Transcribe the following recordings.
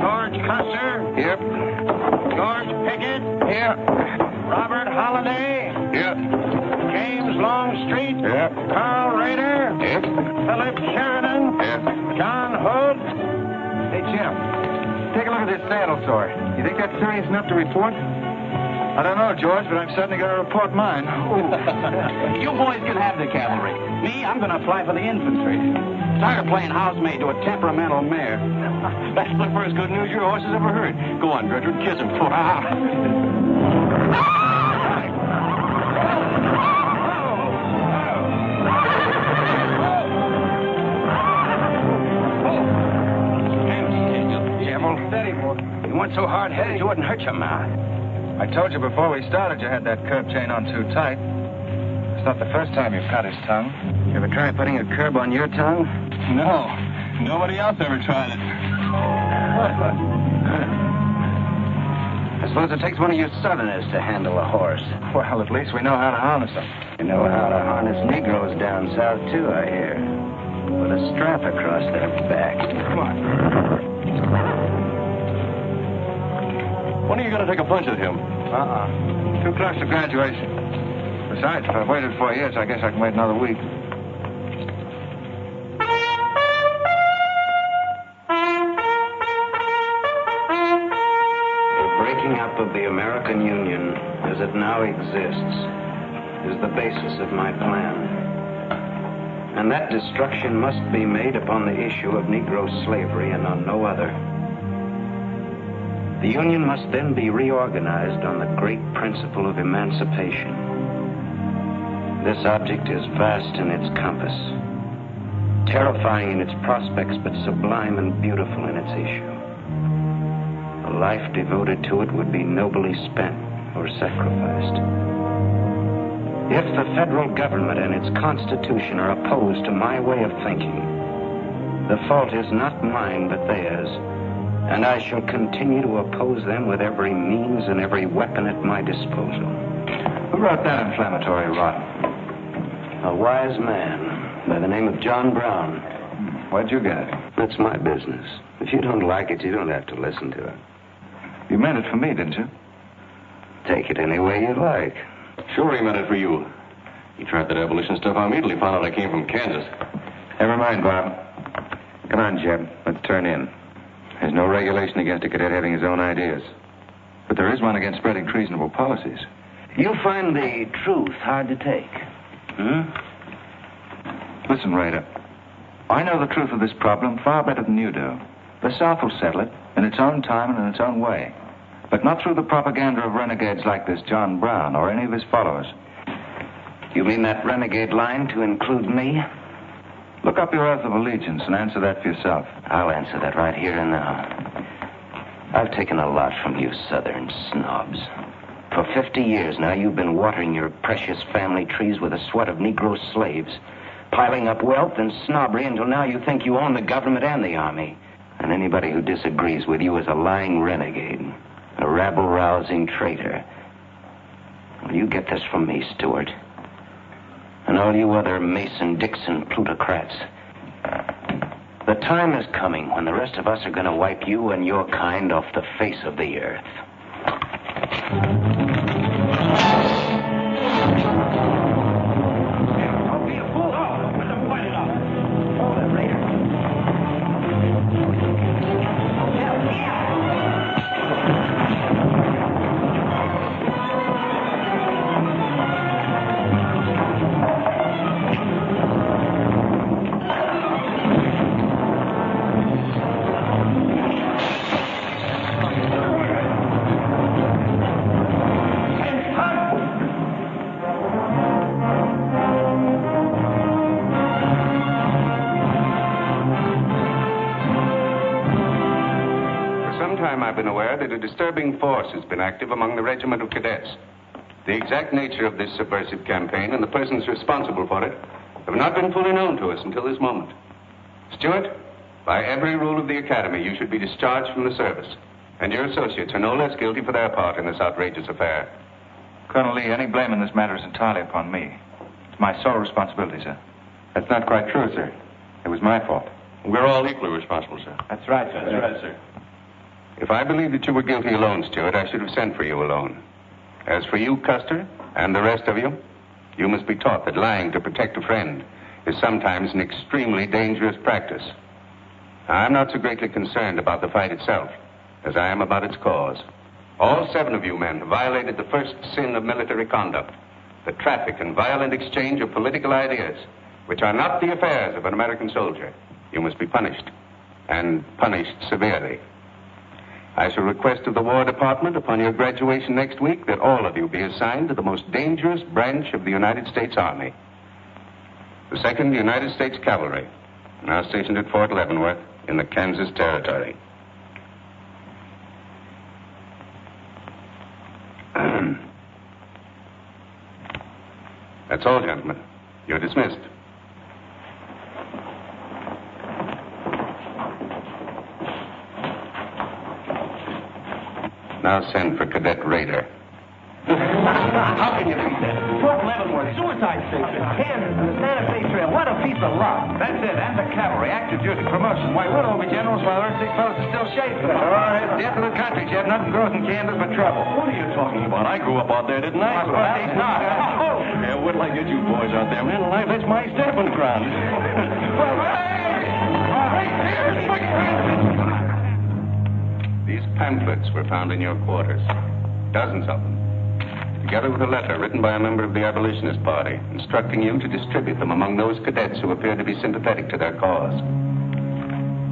George Custer. Yep. George Pickett. Here. Robert Holliday. Yep. James Longstreet. Yep. Carl Rader. Yep. Philip Sheridan. Yep. John Hood. Hey, Jim. Take a look at this saddle sore. You think that's serious enough to report? I don't know, George, but I'm certainly going to report mine. You boys can have the cavalry. Me, I'm going to apply for the infantry. Tired of playing housemaid to a temperamental mare. That's the first good news your horse has ever heard. Go on, Gertrude, kiss him. Steady, boy. You weren't so hard-headed you wouldn't hurt your mouth. I told you before we started you had that curb chain on too tight. It's not the first time you've cut his tongue. You ever try putting a curb on your tongue? No, nobody else ever tried it. I suppose it takes one of you Southerners to handle a horse. Well, at least we know how to harness them. You know how to harness Negroes down south, too, I hear. With a strap across their back. Come on. When are you going to take a punch at him? Too close to graduation. Besides, if I've waited 4 years, I guess I can wait another week. The breaking up of the American Union, as it now exists, is the basis of my plan. And that destruction must be made upon the issue of Negro slavery and on no other. The Union must then be reorganized on the great principle of emancipation. This object is vast in its compass, terrifying in its prospects, but sublime and beautiful in its issue. A life devoted to it would be nobly spent or sacrificed. If the federal government and its constitution are opposed to my way of thinking, the fault is not mine but theirs. And I shall continue to oppose them with every means and every weapon at my disposal. Who wrote that inflammatory rot? A wise man by the name of John Brown. Where'd you get it? That's my business. If you don't like it, you don't have to listen to it. You meant it for me, didn't you? Take it any way you like. Sure, he meant it for you. He tried that abolition stuff on me till he found out I came from Kansas. Never mind, Bob. Come on, Jeb. Let's turn in. There's no regulation against a cadet having his own ideas. But there is one against spreading treasonable policies. You find the truth hard to take. Listen, Raider. I know the truth of this problem far better than you do. The South will settle it in its own time and in its own way. But not through the propaganda of renegades like this John Brown or any of his followers. You mean that renegade line to include me? Look up your oath of allegiance and answer that for yourself. I'll answer that right here and now. I've taken a lot from you Southern snobs. For 50 years now, you've been watering your precious family trees with the sweat of Negro slaves, piling up wealth and snobbery until now you think you own the government and the army. And anybody who disagrees with you is a lying renegade, a rabble-rousing traitor. Well, you get this from me, Stewart. And all you other Mason-Dixon plutocrats. The time is coming when the rest of us are going to wipe you and your kind off the face of the earth. Don't be a fool. Let them fight it out. Hold it, Raider. I've been aware that a disturbing force has been active among the regiment of cadets. The exact nature of this subversive campaign and the persons responsible for it have not been fully known to us until this moment. Stewart, by every rule of the academy, you should be discharged from the service, and your associates are no less guilty for their part in this outrageous affair. Colonel Lee, any blame in this matter is entirely upon me. It's my sole responsibility, sir. That's not quite true, sir. It was my fault. We're all equally responsible, sir. That's right, sir. That's right, sir. If I believed that you were guilty alone, Stewart, I should have sent for you alone. As for you, Custer, and the rest of you, you must be taught that lying to protect a friend is sometimes an extremely dangerous practice. I'm not so greatly concerned about the fight itself as I am about its cause. All 7 of you men have violated the first sin of military conduct, the traffic and violent exchange of political ideas, which are not the affairs of an American soldier. You must be punished, and punished severely. I shall request of the War Department upon your graduation next week that all of you be assigned to the most dangerous branch of the United States Army. The 2nd United States Cavalry, now stationed at Fort Leavenworth in the Kansas Territory. That's all, gentlemen. You're dismissed. Now send for Cadet Raider. How can you beat that? Fort Leavenworth, suicide station, Kansas, and the Santa Fe Trail. What a piece of luck. That's it. And the cavalry, active duty, promotion. Why, we'll all be generals while our 6 fellows are still shaving. Oh, it's death of the country, Jeff. Nothing grows in Kansas but trouble. What are you talking about? I grew up out there, didn't I? Well, he's not. Oh, yeah, wait till I get you boys out there, man. Life, that's my stepping ground. These pamphlets were found in your quarters. Dozens of them. Together with a letter written by a member of the Abolitionist Party, instructing you to distribute them among those cadets who appeared to be sympathetic to their cause.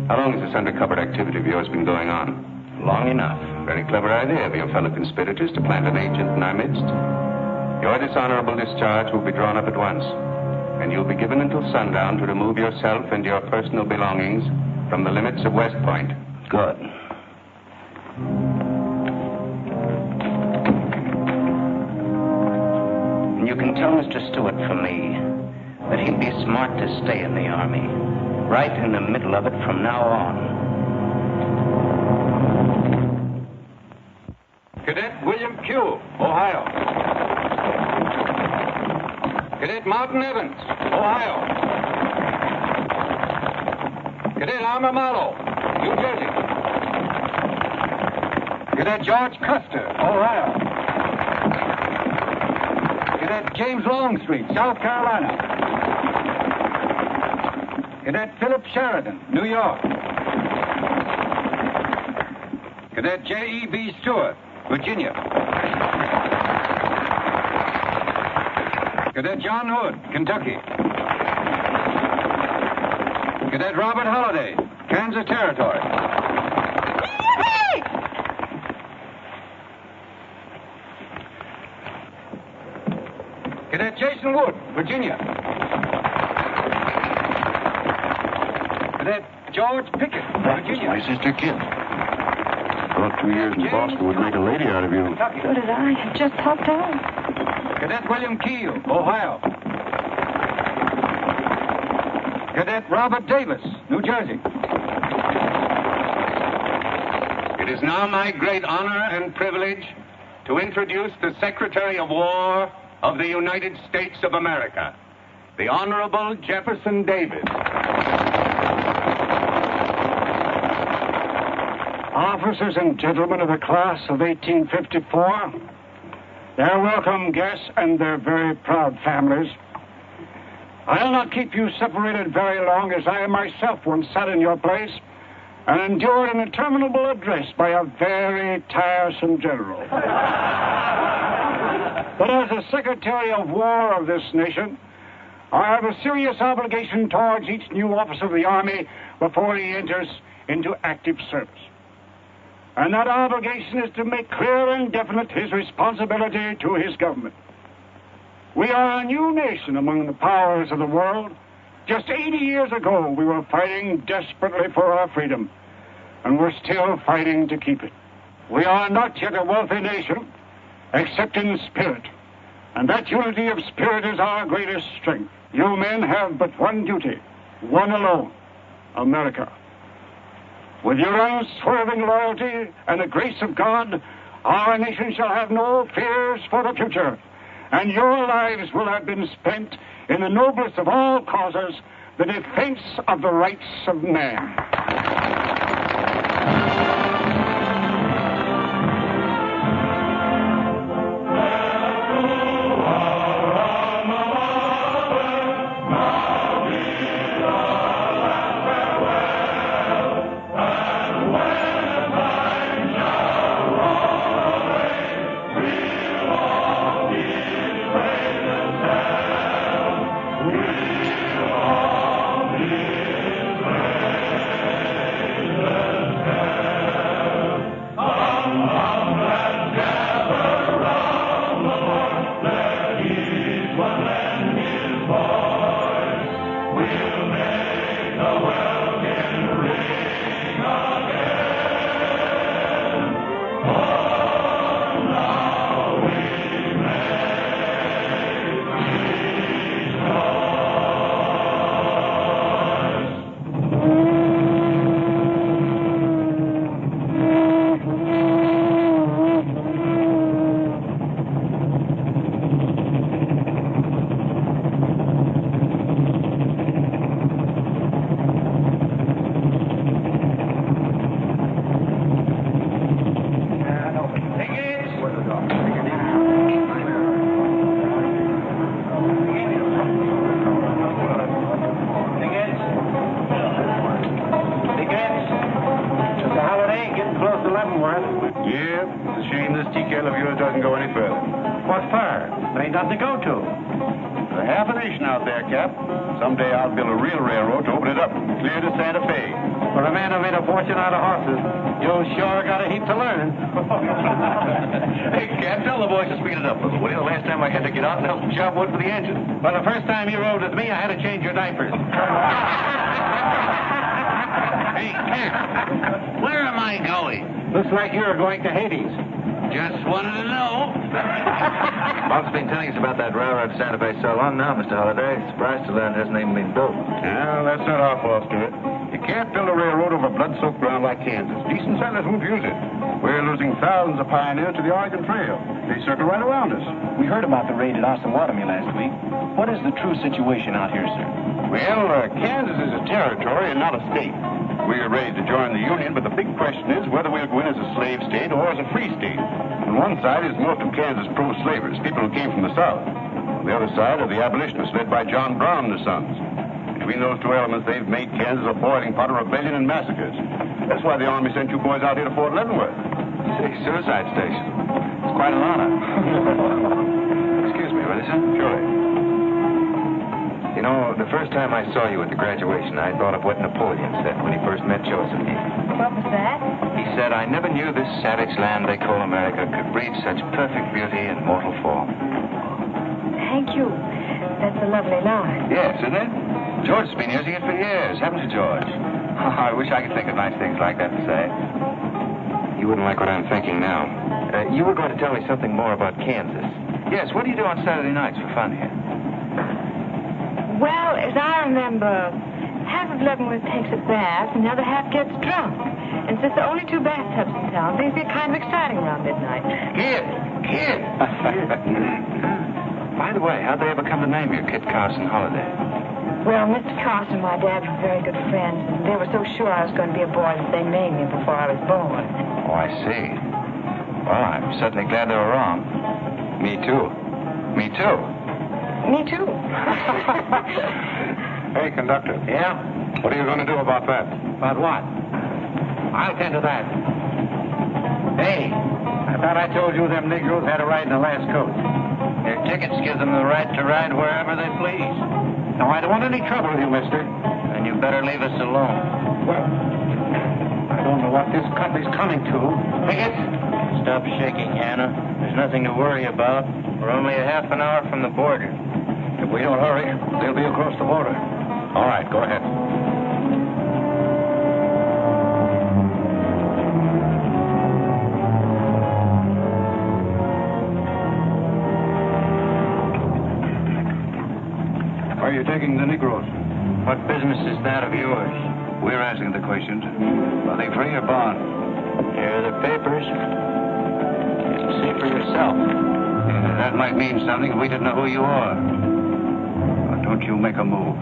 How long has this undercover activity of yours been going on? Long enough. Very clever idea of your fellow conspirators to plant an agent in our midst. Your dishonorable discharge will be drawn up at once, and you'll be given until sundown to remove yourself and your personal belongings from the limits of West Point. Good. And you can tell Mr. Stewart from me that he'd be smart to stay in the Army, right in the middle of it from now on. Cadet William Q., Ohio. Cadet Martin Evans, Ohio. Cadet Armour Marlowe, New Jersey. Cadet George Custer, Ohio. Cadet James Longstreet, South Carolina. Cadet Philip Sheridan, New York. Cadet J.E.B. Stewart, Virginia. Cadet John Hood, Kentucky. Cadet Robert Holliday, Kansas Territory. Cadet Jason Wood, Virginia. Cadet George Pickett, Virginia. My sister Kit. About 2 years in Boston would make a lady out of you. So did I. Just hopped on. Cadet William Keel, Ohio. Cadet Robert Davis, New Jersey. It is now my great honor and privilege to introduce the Secretary of War of the United States of America, the Honorable Jefferson Davis. Officers and gentlemen of the class of 1854, their welcome guests and their very proud families, I'll not keep you separated very long, as I myself once sat in your place and endured an interminable address by a very tiresome general. But as the Secretary of War of this nation, I have a serious obligation towards each new officer of the Army before he enters into active service. And that obligation is to make clear and definite his responsibility to his government. We are a new nation among the powers of the world. Just 80 years ago, we were fighting desperately for our freedom, and we're still fighting to keep it. We are not yet a wealthy nation, except in spirit, and that unity of spirit is our greatest strength. You men have but one duty, one alone: America. With your unswerving loyalty and the grace of God, our nation shall have no fears for the future, and your lives will have been spent in the noblest of all causes, the defense of the rights of man. what? Yeah, it's a shame this tea kettle of yours doesn't go any further. What for? There ain't nothing to go to. There's half a nation out there, Cap. Someday I'll build a real railroad to open it up clear to Santa Fe. For a man who made a fortune out of horses, you sure got a heap to learn. Hey, Cap, tell the boys to speed it up a little. Well, the last time I had to get out and help them chop wood for the engine. Well, the first time you rode with me, I had to change your diapers. Hey, Cap, where am I going? Looks like you're going to Hades. Just wanted to know. Bob's been telling us about that railroad to Santa Fe so long now, Mr. Holliday. Surprised to learn it hasn't even been built. Well, that's not our fault, Stuart. You can't build a railroad over blood-soaked ground like Kansas. Decent settlers won't use it. We're losing thousands of pioneers to the Oregon Trail. They circle right around us. We heard about the raid at Osawatomie last week. What is the true situation out here, sir? Well, Kansas is a territory and not a state. We're ready to join the Union, but the big question is whether we'll go in as a slave state or as a free state. On one side is most of Kansas pro-slavers, people who came from the South. On the other side are the abolitionists led by John Brown and his sons. Between those two elements, they've made Kansas a boiling pot of rebellion and massacres. That's why the Army sent you boys out here to Fort Leavenworth. Say, suicide station. It's quite an honor. Excuse me, will you, sir? Surely. You know, the first time I saw you at the graduation, I thought of what Napoleon said when he first met Josephine. What was that? He said, I never knew this savage land they call America could breed such perfect beauty in mortal form. Thank you. That's a lovely line. Yes, isn't it? George's been using it for years, haven't you, George? I wish I could think of nice things like that to say. You wouldn't like what I'm thinking now. You were going to tell me something more about Kansas. Yes, what do you do on Saturday nights for fun here? Well, as I remember, half of Leavenworth takes a bath and the other half gets drunk. And since there are only 2 bathtubs in town, things get kind of exciting around midnight. Kid! By the way, how'd they ever come to name you Kid Carson Holiday? Well, Mr. Carson and my dad were very good friends, and they were so sure I was going to be a boy that they named me before I was born. Oh, I see. Well, I'm certainly glad they were wrong. Me too. Me too. Me too. Hey, conductor. Yeah? What are you going to do about that? About what? I'll tend to that. Hey, I thought I told you them Negroes had a right in the last coach. Their tickets give them the right to ride wherever they please. Now, I don't want any trouble with you, mister. Then you better leave us alone. Well, I don't know what this country's coming to. Tickets? Stop shaking, Hannah. There's nothing to worry about. We're only a half an hour from the border. If we don't hurry, they'll be across the border. All right, go ahead. Where are you taking the Negroes? What business is that of yours? We're asking the questions. Are they free or bond? Here are the papers. You can see for yourself. That might mean something if we didn't know who you are. But don't you make a move.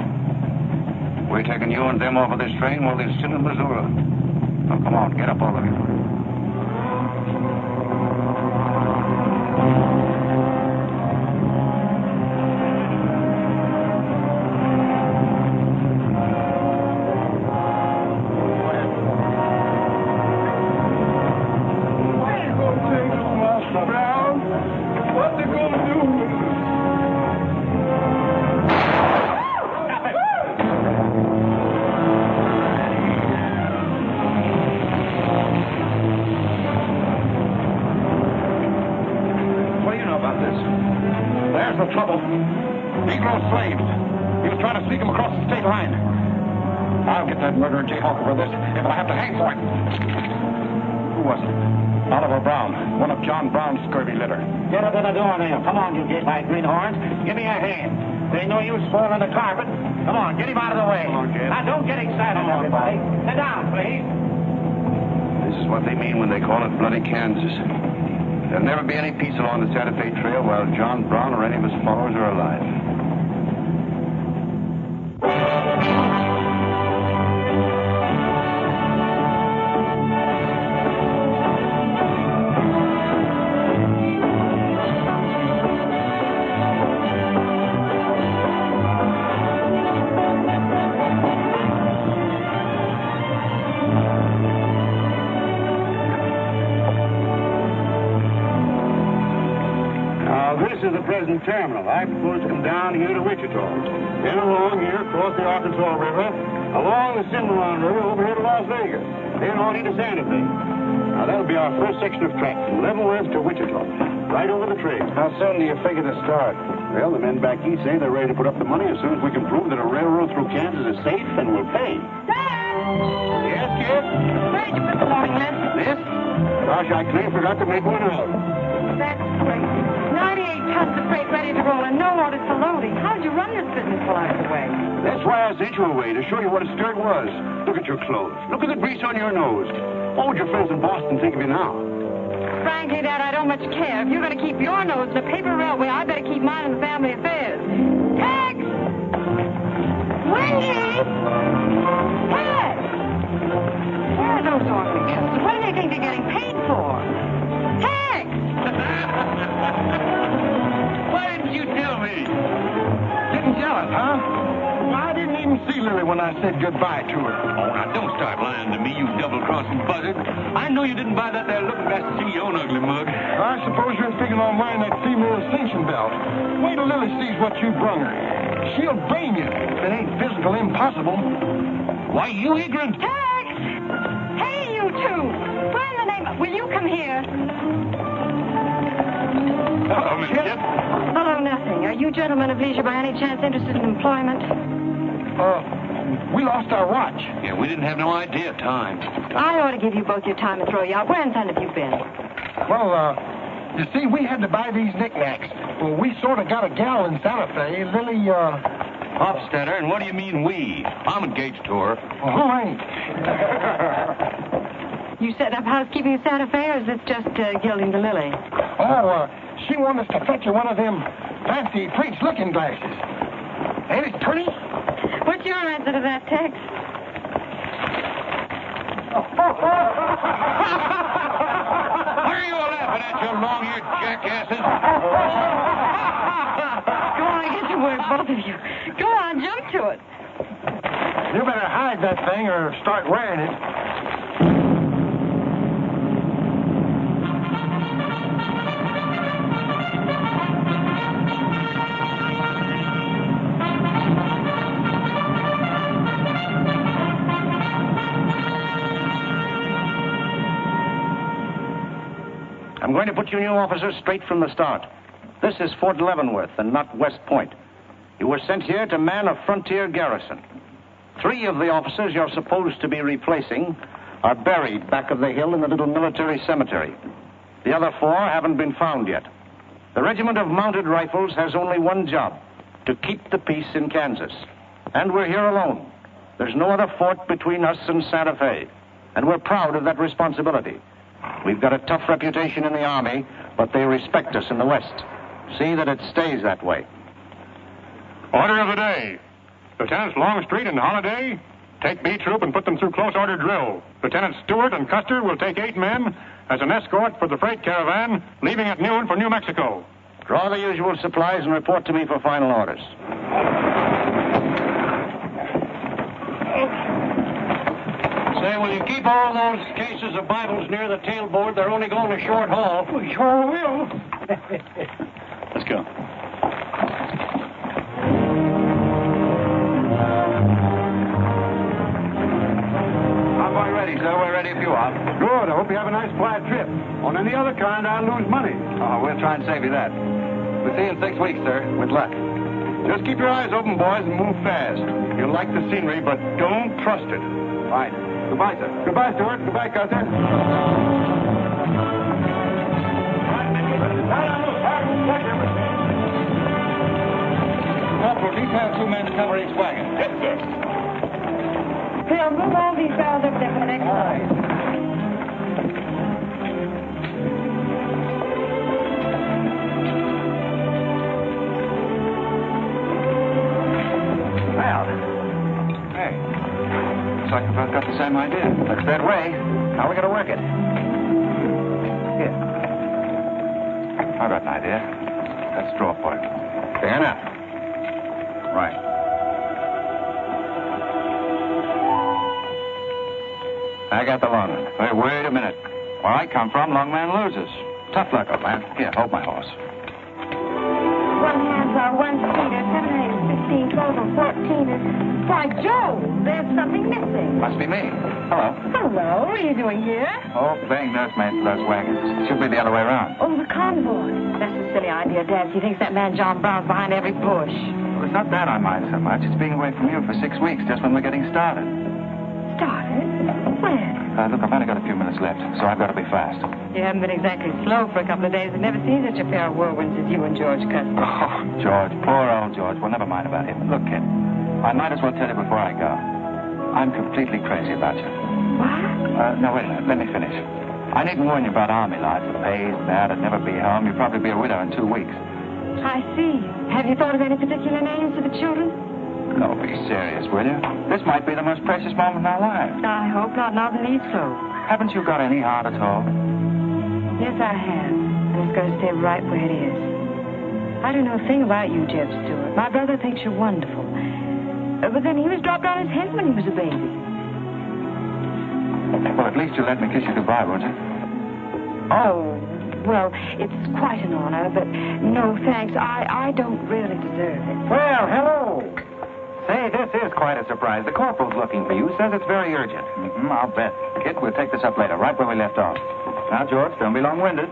We're taking you and them off of this train while they're still in Missouri. Now, come on, get up, all of you. Trouble. Negro slaves. He was trying to sneak him across the state line. I'll get that murderer Jayhawk for this if I have to hang for it. Who was it? Oliver Brown, one of John Brown's scurvy litter. Get up in the door now. Come on, you gateway greenhorns. Give me a hand. They know you spoiling the carpet. Come on, get him out of the way. Come on, Jim. Now, don't get excited, everybody. Sit down, please. This is what they mean when they call it bloody Kansas. There'll never be any peace along the Santa Fe Trail while John Brown or any of his followers are alive. to the present terminal. I propose to come down here to Wichita. Then along here, across the Arkansas River, along the Cimarron River, over here to Las Vegas. Then on into Santa Fe. Now, that'll be our first section of track from Leavenworth to Wichita. Right over the trail. How soon do you figure to start? Well, the men back east say they're ready to put up the money as soon as we can prove that a railroad through Kansas is safe and will pay. Yes, kid? Thank you for the morning, Miss. Miss? Gosh, I clean forgot to make one out. That's great. 98 tons of freight ready to roll and no orders for loading. How'd you run this business while I was away? That's why I sent you away, to show you what a start was. Look at your clothes. Look at the grease on your nose. What would your friends in Boston think of you now? Frankly, Dad, I don't much care. If you're going to keep your nose in the paper railway, I better keep mine in the family affairs. Tags! Wendy! Tags! Where are those orderly customers? What do they think they're getting paid for? Tags! Why didn't you tell me? Didn't tell us, huh? Well, I didn't even see Lily when I said goodbye to her. Oh, now don't start lying to me, you double-crossing buzzard. I know you didn't buy that there looking glass to see your own ugly mug. I suppose you're figuring on wearing that female ascension belt. Wait till Lily sees what you brung her. She'll brain you. If it ain't physical impossible. Why, you ignorant. Tags! Hey, you two! Where in the name of... Will you come here? Uh-oh, Miss Kip. Hello, nothing. Are you gentlemen of leisure by any chance interested in employment? We lost our watch. Yeah, we didn't have no idea of time. I ought to give you both your time and throw you out. Where in town have you been? Well, you see, we had to buy these knickknacks. Well, we sort of got a gal in Santa Fe, Lily, Hofstadter, and what do you mean we? I'm engaged to her. Well, who ain't? You set up housekeeping in Santa Fe, or is this just gilding the lily? Oh, she wanted us to fetch her one of them fancy French-looking glasses. Ain't it pretty? What's your answer to that, Tex? What are you laughing at, you long-eared jackasses? Go on, get to work, both of you. Go on, jump to it. You better hide that thing or start wearing it. I'm going to put you new officers straight from the start. This is Fort Leavenworth and not West Point. You were sent here to man a frontier garrison. 3 of the officers you're supposed to be replacing are buried back of the hill in the little military cemetery. The other 4 haven't been found yet. The Regiment of Mounted Rifles has only one job, to keep the peace in Kansas. And we're here alone. There's no other fort between us and Santa Fe. And we're proud of that responsibility. We've got a tough reputation in the Army, but they respect us in the West. See that it stays that way. Order of the day. Lieutenants Longstreet and Holliday, take B Troop and put them through close order drill. Lieutenants Stewart and Custer will take 8 men as an escort for the freight caravan, leaving at noon for New Mexico. Draw the usual supplies and report to me for final orders. Say, will you keep all those cases of Bibles near the tailboard? They're only going a short haul. We sure will. Let's go. Convoy ready, sir. We're ready if you are. Good. I hope you have a nice quiet trip. On any other kind, I'll lose money. Oh, we'll try and save you that. We'll see you in 6 weeks, sir. With luck. Just keep your eyes open, boys, and move fast. You'll like the scenery, but don't trust it. Right. Goodbye, sir. Goodbye, Stuart. Goodbye, Custer. Corporal, detail 2 men to cover each wagon. Yes, sir. Phil, move all these barrels over there for the next line. Well, hey, looks like we've both got the same idea. Looks that way. How are we going to work it? Here. I've got an idea. Let's draw for it. Fair enough. Right. I got the long one. Hey, wait a minute. Where I come from, long man loses. Tough luck, old man. Here, hold my horse. are 1-seater, 7, 8, 15, 12, and 14. And why, Joe, there's something missing. Must be me. Hello. Hello, what are you doing here? Oh, being nursemaid for those wagons. Should be the other way around. Oh, the convoy. That's a silly idea, Dad. He thinks that man John Brown's behind every bush. Well, it's not that I mind so much. It's being away from you for 6 weeks, just when we're getting started. Started? When? Look, I've only got a few minutes left, so I've got to be fast. You haven't been exactly slow for a couple of days. I've never seen such a pair of whirlwinds as you and George Custer. Oh, George, poor old George. Well, never mind about him. Look, kid, I might as well tell you before I go. I'm completely crazy about you. What? No, wait a minute. Let me finish. I needn't warn you about army life. The pay's bad. I'd never be home. You'd probably be a widow in 2 weeks. I see. Have you thought of any particular names for the children? No, be serious, will you? This might be the most precious moment in our lives. I hope not. Now the lead's closed. Haven't you got any heart at all? Yes, I have. And it's going to stay right where it is. I don't know a thing about you, Jeb Stewart. My brother thinks you're wonderful. But then he was dropped on his head when he was a baby. Well, at least you'll let me kiss you goodbye, won't you? Oh, well, it's quite an honor, but no thanks. I don't really deserve it. Well, hello. Say, this is quite a surprise. The corporal's looking for you. Says it's very urgent. I'll bet. Kit, we'll take this up later, right where we left off. Now, George, don't be long-winded.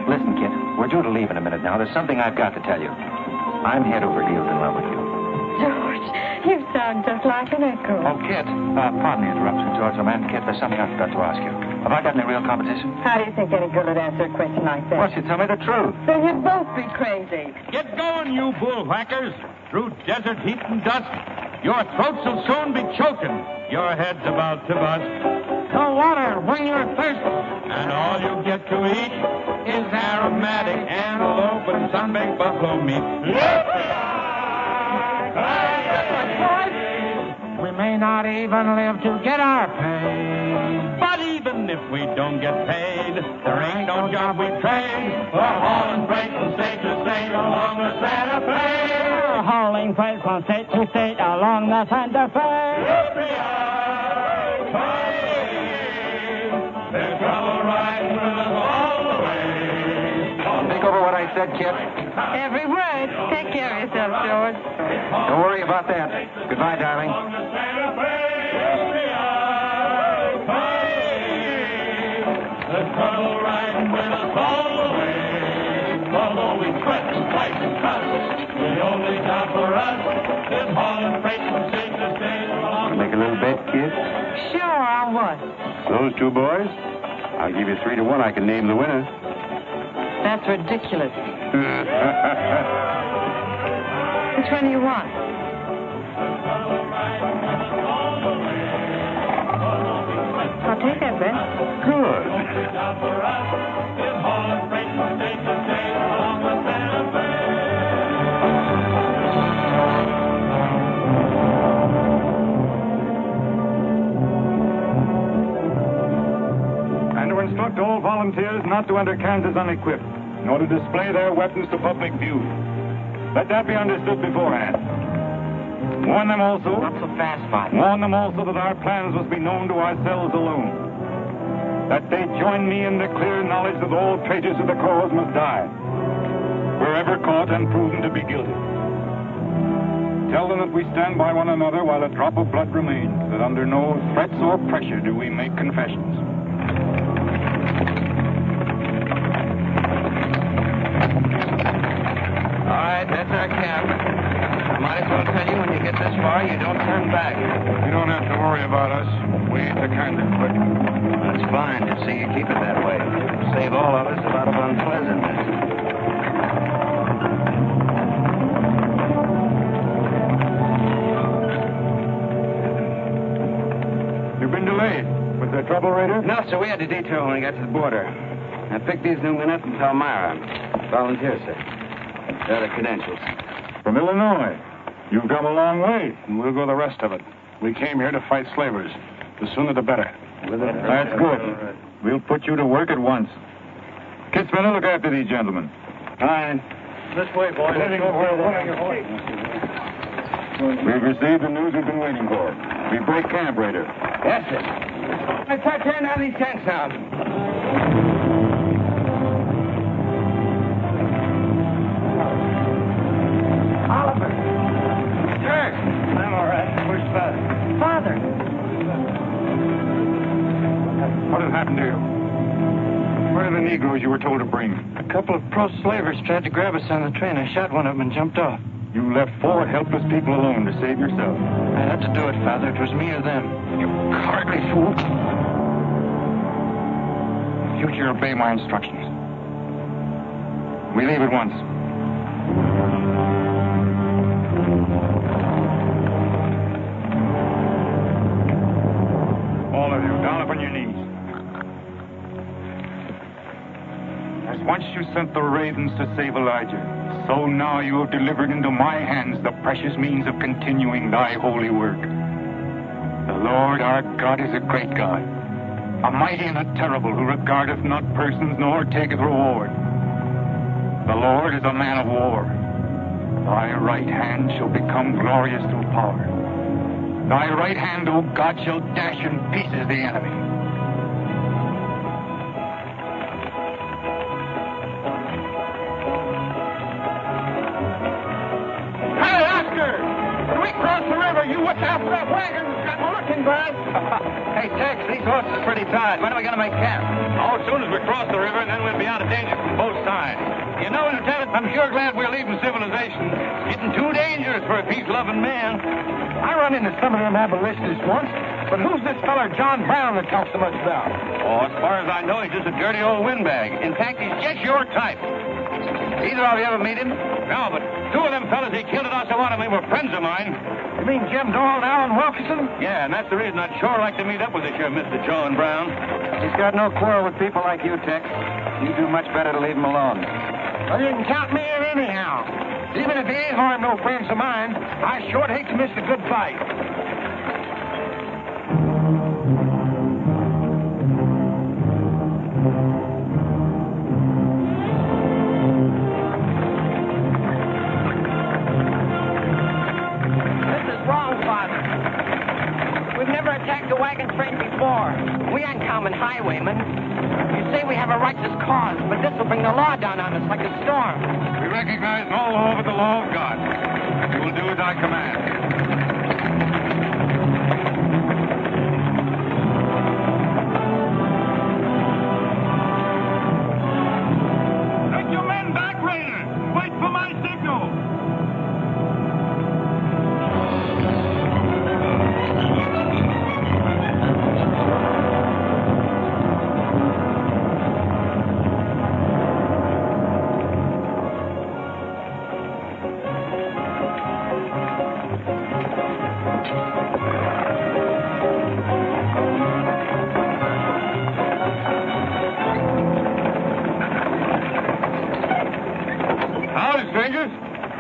Listen, Kit, we're due to leave in a minute now. There's something I've got to tell you. I'm head over heels in love with you. George, you sound just like an echo. Oh, Kit, pardon the interruption, George. Oh, man, Kit, there's something I forgot to ask you. Have I got any real competition? How do you think any girl would answer a question like that? Well, she'd tell me the truth. Then you'd both be crazy. Get going, you bullwhackers. Through desert heat and dust, your throats will soon be choking. Your head's about to bust. No water when you're thirsty. And all you get to eat is aromatic antelope and sun-baked buffalo meat. We may not even live to get our pay. But even if we don't get paid, there ain't no job we trade for hauling freight from state to state along the Santa Fe. Hauling freight from state to state along the Santa Fe. There's trouble riding with us all the way. Think over what I said, Kit. Every word. Take care of yourself, George. Don't worry about that. Goodbye, darling. The trouble riding with us all the way. Although we sweat and fight and cuss, the only job for us is hauling freight from state to state along. Make a little bet, Kid? Sure, on what? Those two boys? I'll give you 3 to 1. I can name the winner. That's ridiculous. Which one do you want? I'll take that bet. Good. And to instruct all volunteers not to enter Kansas unequipped, nor to display their weapons to public view. Let that be understood beforehand. Warn them also. Not so fast, Father. Warn them also that our plans must be known to ourselves alone. That they join me in the clear knowledge that all traitors of the cause must die, wherever caught and proven to be guilty. Tell them that we stand by one another while a drop of blood remains, that under no threats or pressure do we make confessions. All right, that's our camp. I might as well tell you when you get this far, you don't turn back. You don't have to worry about us. We ain't the kind that quit. That's fine to see you keep it that way. Save all of us a lot of unpleasantness. You've been delayed. Was there trouble, Raider? No, sir, we had to detour when we got to the border. I picked these new men up from Palmyra. Volunteer, sir. There are the credentials. From Illinois. You've come a long way, and we'll go the rest of it. We came here to fight slavers. The sooner the better. That's good. We'll put you to work at once. Kid Spinner, look after these gentlemen. Fine. This way, boys. We've received the news we've been waiting for. We break camp, Raider. Yes, sir. Let's start tearing down these tents now. the Negroes you were told to bring? A couple of pro-slavers tried to grab us on the train. I shot one of them and jumped off. You left 4 helpless people alone to save yourself. I had to do it, Father. It was me or them. You cowardly fool. In future, obey my instructions. We leave at once. All of you, down upon your knees. As once you sent the ravens to save Elijah, so now you have delivered into my hands the precious means of continuing thy holy work. The Lord our God is a great God, a mighty and a terrible, who regardeth not persons nor taketh reward. The Lord is a man of war. Thy right hand shall become glorious through power. Thy right hand, O God, shall dash in pieces the enemy. Hey, Oscar! When we cross the river, you watch out for that wagon that's got my looking glass. Hey, Tex, these horses are pretty tired. When are we going to make camp? Oh, as soon as we cross the river, and then we'll be out of danger from both sides. You know, Lieutenant, I'm sure glad we're leaving civilization. It's getting too dangerous for a peace-loving man. I run into some of them abolitionists once, but who's this feller John Brown that talks so much about? Oh, as far as I know, he's just a dirty old windbag. In fact, he's just your type. Either of you ever meet him? No, but 2 of them fellas he killed at Osawatomie were friends of mine. You mean Jim Doyle and Alan Wilkinson? Yeah, and that's the reason I'd sure like to meet up with you, Mr. John Brown. He's got no quarrel with people like you, Tex. You do much better to leave him alone. Well, you can count me in anyhow. Even if he ain't harmed no friends of mine, I sure hate to miss a good fight. This is wrong, Father. We've never attacked a wagon train before. We aren't common highwaymen. You say we have a righteous cause, but this will bring the law down on us like a storm. We recognize no law but the law of God. You will do as I command. Take your men back, Raiders! Wait for my signal!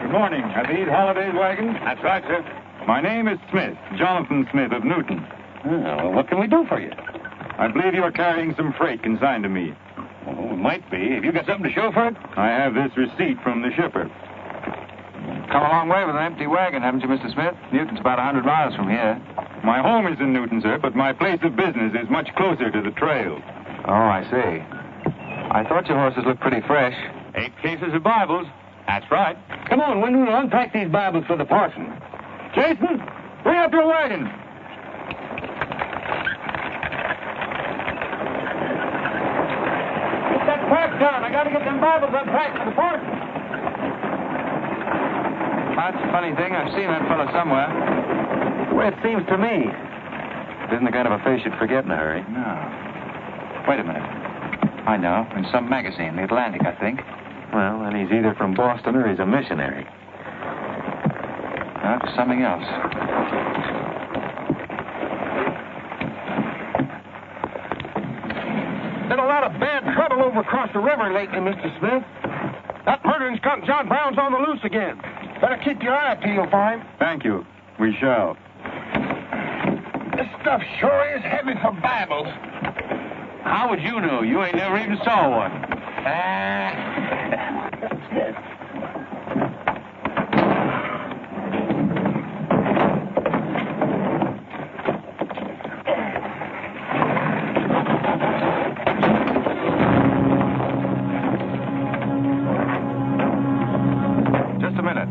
Good morning. Are these Holiday's wagons? That's right, sir. My name is Smith, Jonathan Smith of Newton. Well, what can we do for you? I believe you are carrying some freight consigned to me. Oh, it might be. Have you got something to show for it? I have this receipt from the shipper. Come a long way with an empty wagon, haven't you, Mr. Smith? Newton's about 100 miles from here. My home is in Newton, sir, but my place of business is much closer to the trail. Oh, I see. I thought your horses looked pretty fresh. 8 cases of Bibles. That's right. Come on, when we unpack these Bibles for the parson. Jason, bring up your wagon. Get that pack down. I got to get them Bibles unpacked for the parson. That's a funny thing. I've seen that fellow somewhere. The way it seems to me. It isn't the kind of a face you'd forget in a hurry. No. Wait a minute. I know. In some magazine, The Atlantic, I think. Well, then he's either from Boston or he's a missionary. Now, to something else. Been a lot of bad trouble over across the river lately, Mr. Smith. That murdering skunk John Brown's on the loose again. Better keep your eye peeled for him. Thank you. We shall. This stuff sure is heavy for Bibles. How would you know? You ain't never even saw one. Just a minute.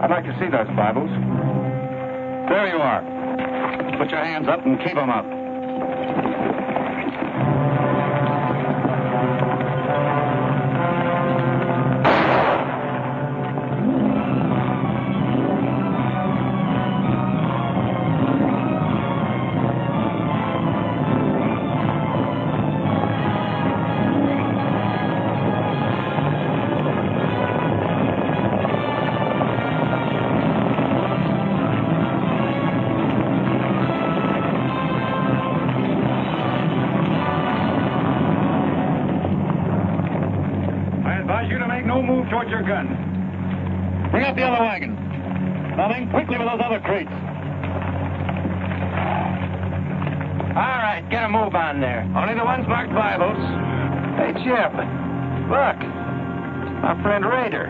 I'd like to see those Bibles. There you are. Put your hands up and keep them up. move towards your gun. Bring up the other wagon. Now then, quickly with those other crates. All right, get a move on there. Only the ones marked Bibles. Hey, Chip. Look. My friend Raider.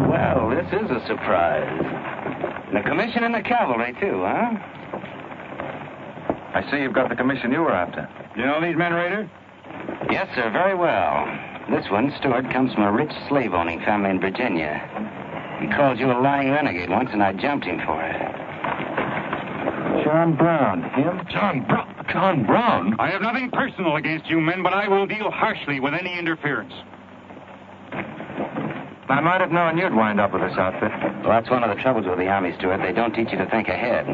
Well, this is a surprise. And a commission in the cavalry, too, huh? I see you've got the commission you were after. You know these men, Raider? Yes, sir, very well. This one, Stewart, comes from a rich slave-owning family in Virginia. He called you a lying renegade once, and I jumped him for it. John Brown. Him? John Brown? I have nothing personal against you men, but I will deal harshly with any interference. I might have known you'd wind up with this outfit. Well, that's one of the troubles with the Army, Stewart. They don't teach you to think ahead.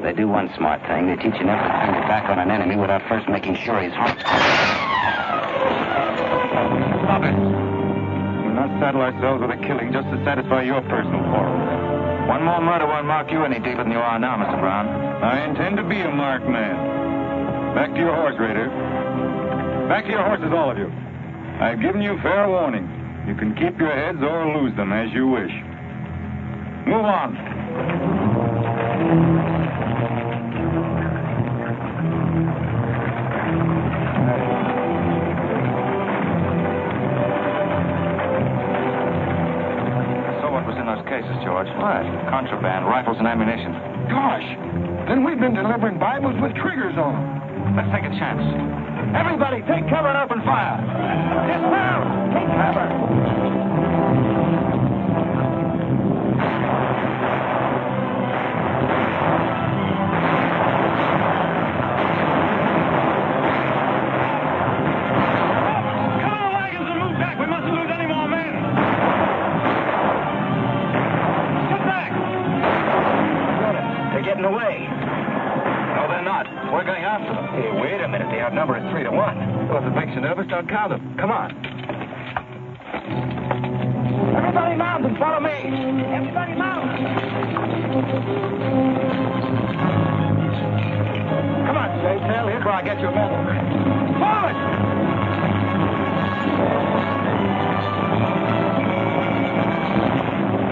They do one smart thing. They teach you never to turn your back on an enemy without first making sure he's... Stop it. We'll not saddle ourselves with a killing just to satisfy your personal quarrel. One more murder won't mark you any deeper than you are now, Mr. Brown. I intend to be a marked man. Back to your horse, Raider. Back to your horses, all of you. I've given you fair warning. You can keep your heads or lose them as you wish. Move on. Cases, George. What? Contraband, rifles, and ammunition. Gosh, then we've been delivering Bibles with triggers on them. Let's take a chance. Everybody, take cover and open fire. Dismount! Take cover! Don't count them. Come on. Everybody mount and follow me. Everybody mount. Come on, Staytail. Here's where I get your medal. Forward!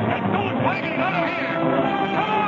Let's go and wagon out of here. Come on!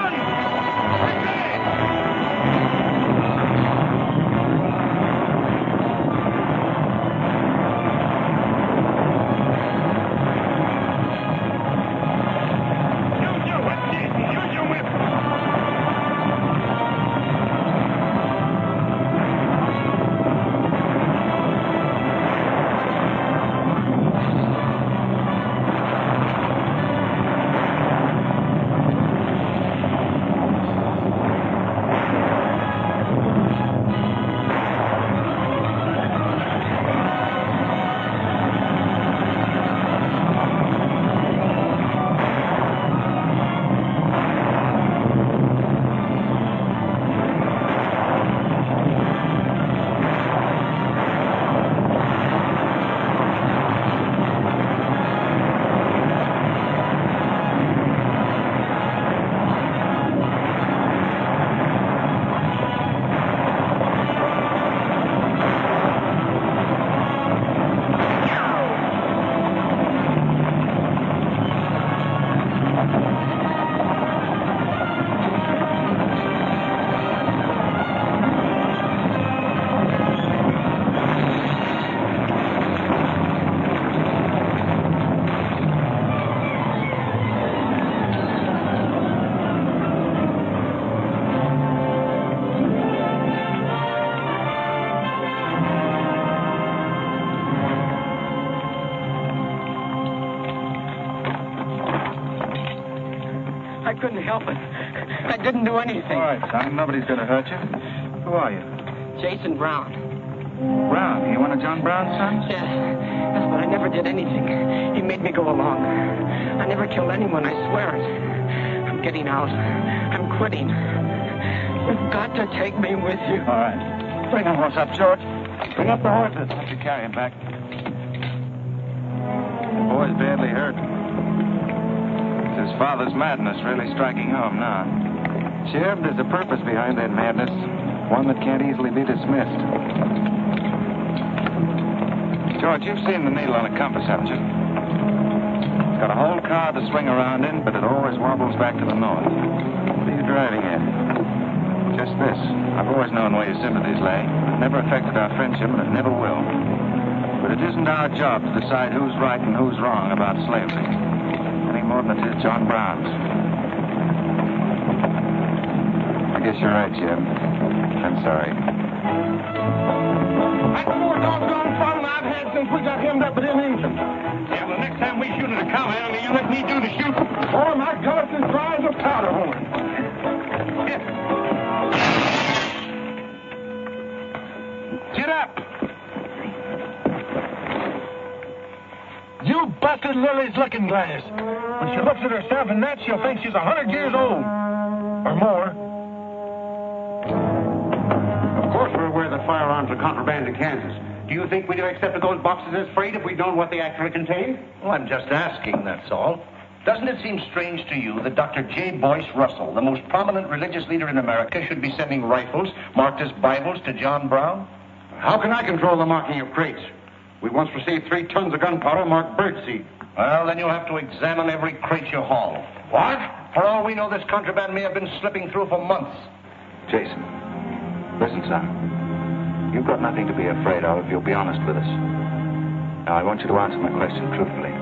I couldn't help it. I didn't do anything. All right, son. Nobody's going to hurt you. Who are you? Jason Brown. Brown. You one of John Brown's sons? Yes. Yes, but I never did anything. He made me go along. I never killed anyone, I swear it. I'm getting out. I'm quitting. You've got to take me with you. All right. Bring the horse up, George. Bring up the horses. Have to carry him back. The boy's badly hurt. It's his father's madness really striking home now. Sheriff, there's a purpose behind that madness. One that can't easily be dismissed. George, you've seen the needle on a compass, haven't you? It's got a whole car to swing around in, but it always wobbles back to the north. What are you driving at? Just this. I've always known where your sympathies lay. It never affected our friendship, and it never will. But it isn't our job to decide who's right and who's wrong about slavery. Any more than it is John Brown's. I guess you're right, Jim. I'm sorry. That's the more doggone fun I've had since we got hemmed up with them engines. Yeah, well, next time we shoot at a cow enemy, you let me do the shooting. Oh, my gullet's as dry as a powder horn. Get up. You busted Lily's looking glass. When she looks at herself in that, she'll think she's 100 years old. Or more. Of course we're aware that firearms are contraband in Kansas. Do you think we'd have accepted those boxes as freight if we'd known what they actually contained? Well, I'm just asking, that's all. Doesn't it seem strange to you that Dr. J. Boyce Russell, the most prominent religious leader in America, should be sending rifles marked as Bibles to John Brown? How can I control the marking of crates? We once received 3 tons of gunpowder marked birdseed. Well, then you'll have to examine every crate you haul. What? For all we know, this contraband may have been slipping through for months. Jason, listen, son. You've got nothing to be afraid of if you'll be honest with us. Now, I want you to answer my question truthfully.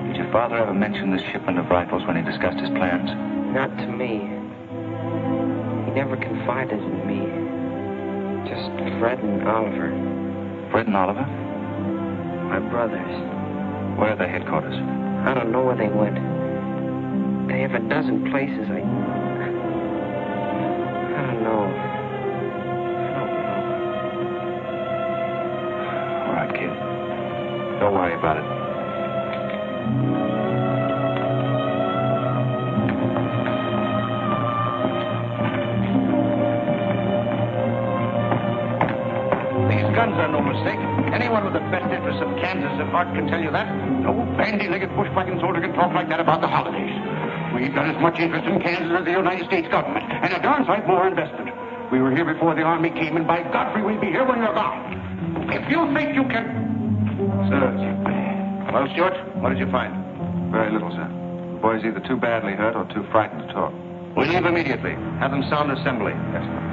Did your father ever mention this shipment of rifles when he discussed his plans? Not to me. He never confided in me. Just Fred and Oliver. Fred and Oliver? My brothers. Where are their headquarters? I don't know where they went. They have a dozen places. I don't know. All right, kid. Don't worry about it. Guns are no mistake. Anyone with the best interests of Kansas at heart can tell you that. No bandy-legged bushwhacking soldier can talk like that about the holidays. We've got as much interest in Kansas as the United States government, and a darn sight more investment. We were here before the Army came, and by Godfrey, we'll be here when you're gone. If you think you can... Sir. Well, Stuart, what did you find? Very little, sir. The boy's either too badly hurt or too frightened to talk. We leave immediately. Have them sound assembly. Yes, sir.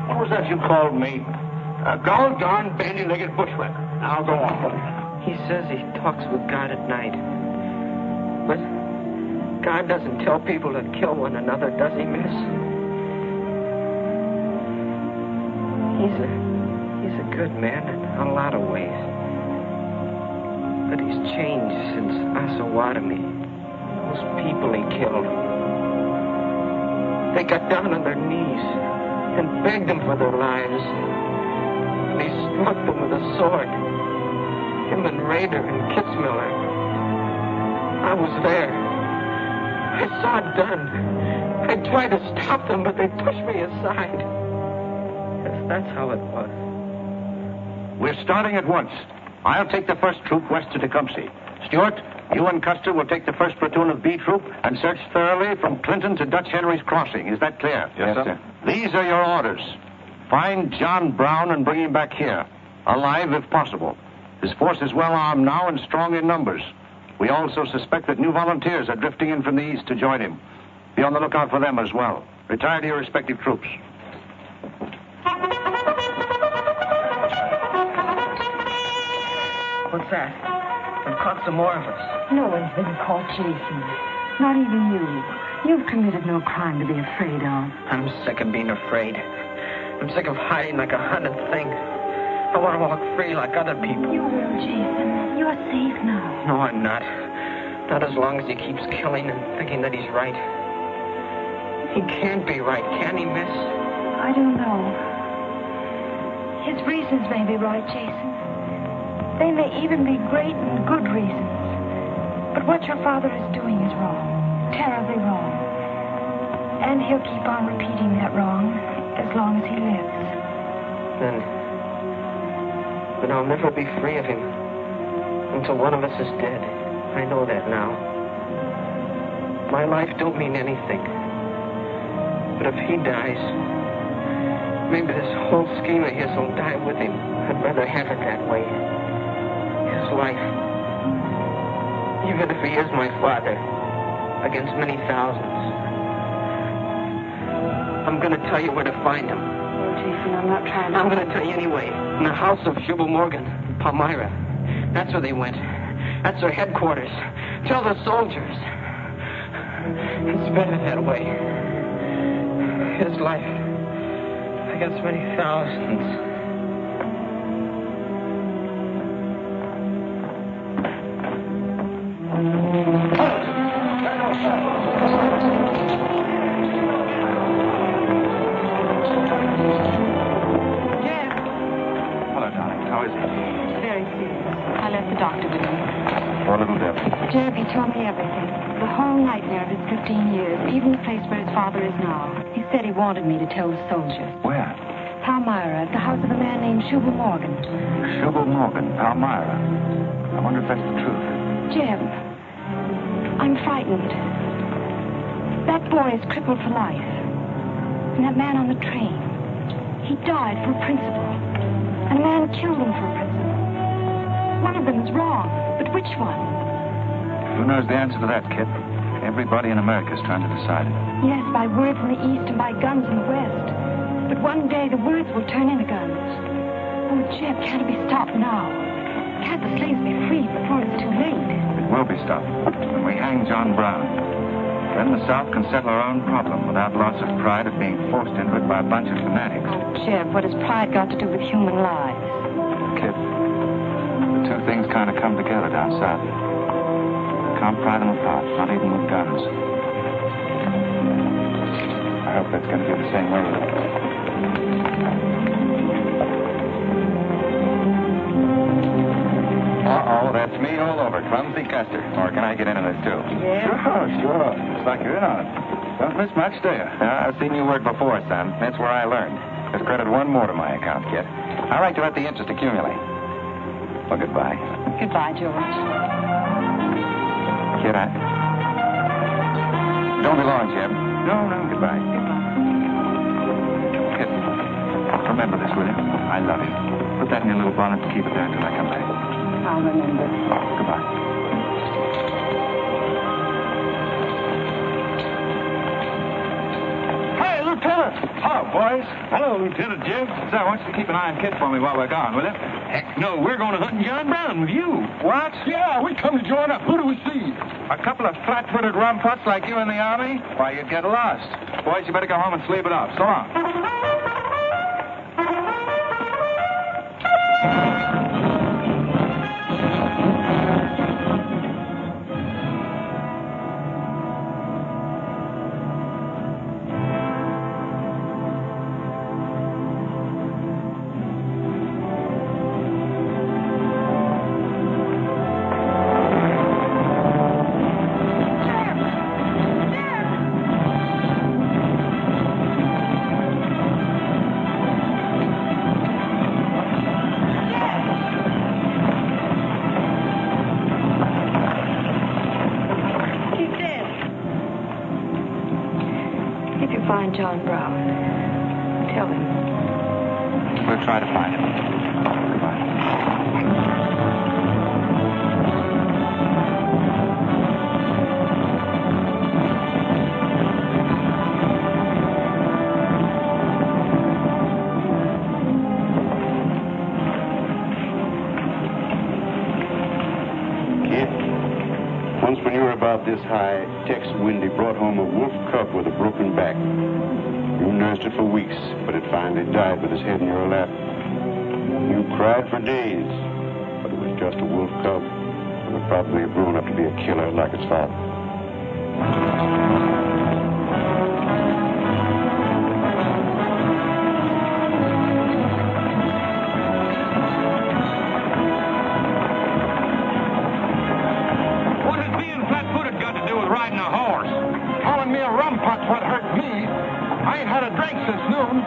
What was that you called me? A gone bandy-legged bushwhacker. Now go on. He says he talks with God at night. But God doesn't tell people to kill one another, does he, miss? He's a good man in a lot of ways. But he's changed since Osawatomie. Those people he killed. They got down on their knees and begged him for their lives. And he struck them with a sword. Him and Rader and Kitzmiller. I was there. I saw it done. I tried to stop them, but they pushed me aside. Yes, that's how it was. We're starting at once. I'll take the first troop west to Tecumseh. Stuart, you and Custer will take the first platoon of B Troop and search thoroughly from Clinton to Dutch Henry's Crossing. Is that clear? Yes, sir. These are your orders. Find John Brown and bring him back here, alive if possible. His force is well armed now and strong in numbers. We also suspect that new volunteers are drifting in from the east to join him. Be on the lookout for them as well. Retire to your respective troops. What's that? They've caught some more of us. No one's been caught, Jason. Not even you. You've committed no crime to be afraid of. I'm sick of being afraid. I'm sick of hiding like a hunted thing. I want to walk free like other people. You will, Jason. You're safe now. No, I'm not. Not as long as he keeps killing and thinking that he's right. He can't be right, can he, miss? I don't know. His reasons may be right, Jason. They may even be great and good reasons. But what your father is doing is wrong. Terribly wrong. And he'll keep on repeating that wrong as long as he lives. Then I'll never be free of him until one of us is dead. I know that now. My life don't mean anything. But if he dies, Maybe this whole scheme of his will die with him. I'd rather have it that way. His life. Even if he is my father, against many thousands. I'm going to tell you where to find him. Oh, Jason, I'm not trying to... I'm going to tell you anyway. In the house of Jubal Morgan, Palmyra. That's where they went. That's their headquarters. Tell the soldiers. It's better that way. His life against many thousands. Hello, darling. How is he? Very serious. I left the doctor with him. Poor little Deb. Jeb, he told me everything. The whole nightmare of his 15 years, even the place where his father is now. He said he wanted me to tell the soldiers. Where? Palmyra, at the house of a man named Jubal Morgan. Jubal Morgan, Palmyra. I wonder if that's the truth. Jeb, I'm frightened. That boy is crippled for life. And that man on the train, he died for a principle. And a man killed him for a principle. One of them is wrong, but which one? Who knows the answer to that, Kit? Everybody in America's trying to decide it. Yes, by word from the east and by guns from the west. But one day the words will turn into guns. Oh, Jeb, can't it be stopped now? Can't the slaves be freed before it's too late? It will be stopped when we hang John Brown. Then the South can settle our own problem without loss of pride of being forced into it by a bunch of fanatics. Oh, Jeb, what has pride got to do with human lives? Kid, the two things kind of come together down south. Can't pry them apart, not even with guns. I hope that's going to be the same way with it. Uh-oh, that's me all over. Clumsy Custer. Or can I get into this, too? Yeah? Sure. Looks like you're in on it. Don't miss much, do you? I've seen you work before, son. That's where I learned. Just credit one more to my account, kid. I like to let the interest accumulate. Well, goodbye. Goodbye, George. Kid, don't be long, Jeb. No, goodbye. Kid, remember this, will you? I love you. Put that in your little bonnet and keep it there until I come back. I'll remember. Goodbye. Hey, Lieutenant! Hello, boys. Hello, Lieutenant Jim. So, I want you to keep an eye on Kid for me while we're gone, will you? Heck no, we're going to hunt John Brown with you. What? Yeah, we come to join up. Who do we see? A couple of flat-footed rumputs like you in the Army? Why, you'd get lost. Boys, you better go home and sleep it off. So long. Find John Brown. Tell him. We'll try to find him. Goodbye. Kid, once when you were about this high, Tex Windy brought home a wolf cub with a broken back. You nursed it for weeks, but it finally died with its head in your lap. You cried for days, but it was just a wolf cub. It would probably have grown up to be a killer like its father. What has being flat-footed got to do with riding a horse? Calling me a rumput's what hurt me. I ain't had a drink since noon.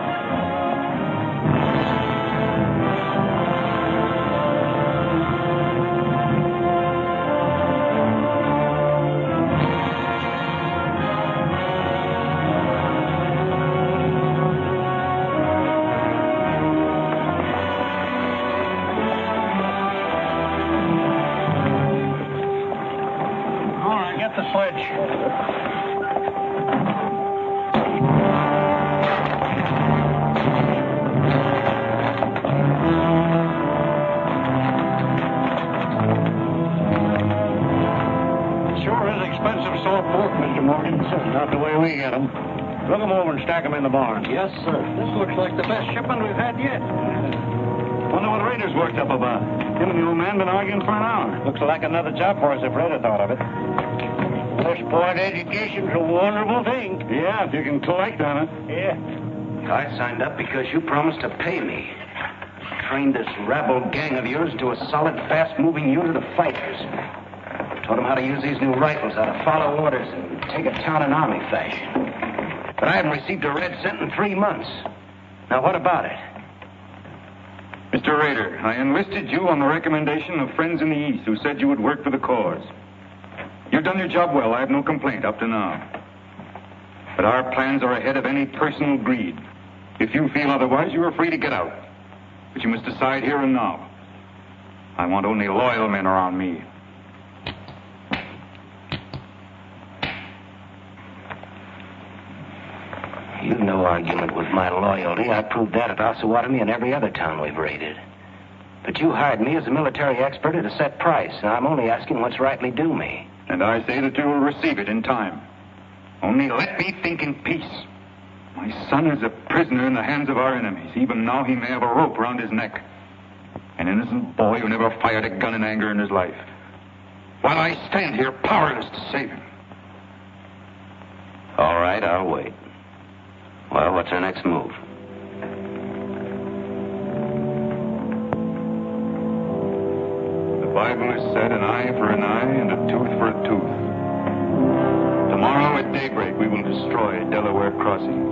Not the way we get them. Look them over and stack them in the barn. Yes, sir. This looks like the best shipment we've had yet. Wonder what Rader's worked up about. Him and the old man been arguing for an hour. Looks like another job for us if Raider thought of it. This point education's a wonderful thing. Yeah, if you can collect on it. Yeah. I signed up because you promised to pay me. Trained this rabble gang of yours into a solid, fast-moving unit of fighters. Taught them how to use these new rifles, how to follow orders, and take a town in army fashion. But I haven't received a red cent in 3 months. Now, what about it? Mr. Rader, I enlisted you on the recommendation of friends in the East who said you would work for the cause. You've done your job well. I have no complaint up to now. But our plans are ahead of any personal greed. If you feel otherwise, you are free to get out. But you must decide here and now. I want only loyal men around me. You've no argument with my loyalty. I proved that at Osawatomie and every other town we've raided. But you hired me as a military expert at a set price, and I'm only asking what's rightly due me. And I say that you will receive it in time. Only let me think in peace. My son is a prisoner in the hands of our enemies. Even now he may have a rope around his neck. An innocent boy who never fired a gun in anger in his life. While I stand here powerless to save him. All right, I'll wait. Well, what's our next move? The Bible has said an eye for an eye and a tooth for a tooth. Tomorrow at daybreak we will destroy Delaware Crossing.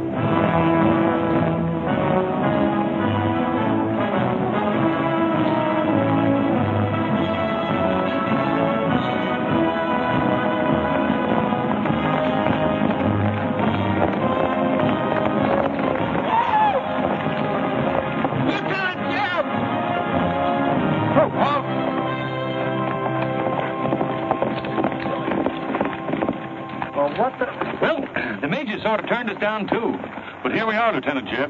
Sort of turned us down, too. But here we are, Lieutenant Jeb.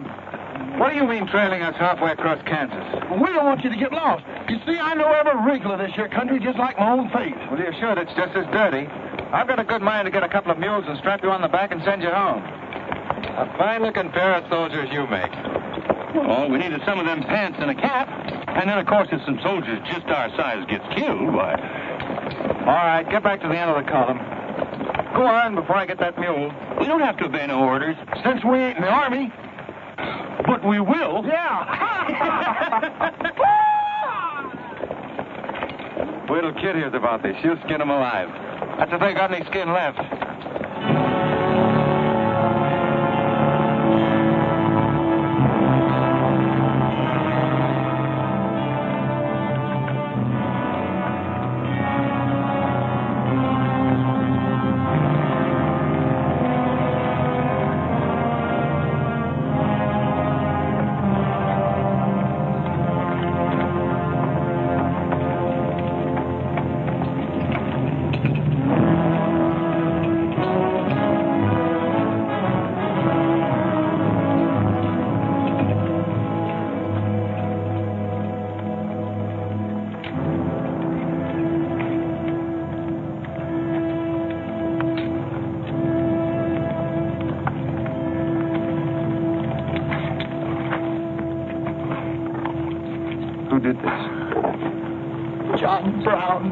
What do you mean trailing us halfway across Kansas? Well, we don't want you to get lost. You see, I know every wrinkle of this here country just like my own face. Well, you're sure it's just as dirty? I've got a good mind to get a couple of mules and strap you on the back and send you home. A fine-looking pair of soldiers you make. Oh, we needed some of them pants and a cap. And then, of course, if some soldiers just our size gets killed, why... All right, get back to the end of the column. Go on before I get that mule. We don't have to obey no orders. Since we ain't in the Army. But we will. Yeah. Wait till Kid hears about this. She'll skin him alive. That's if they got any skin left. Who did this? John Brown.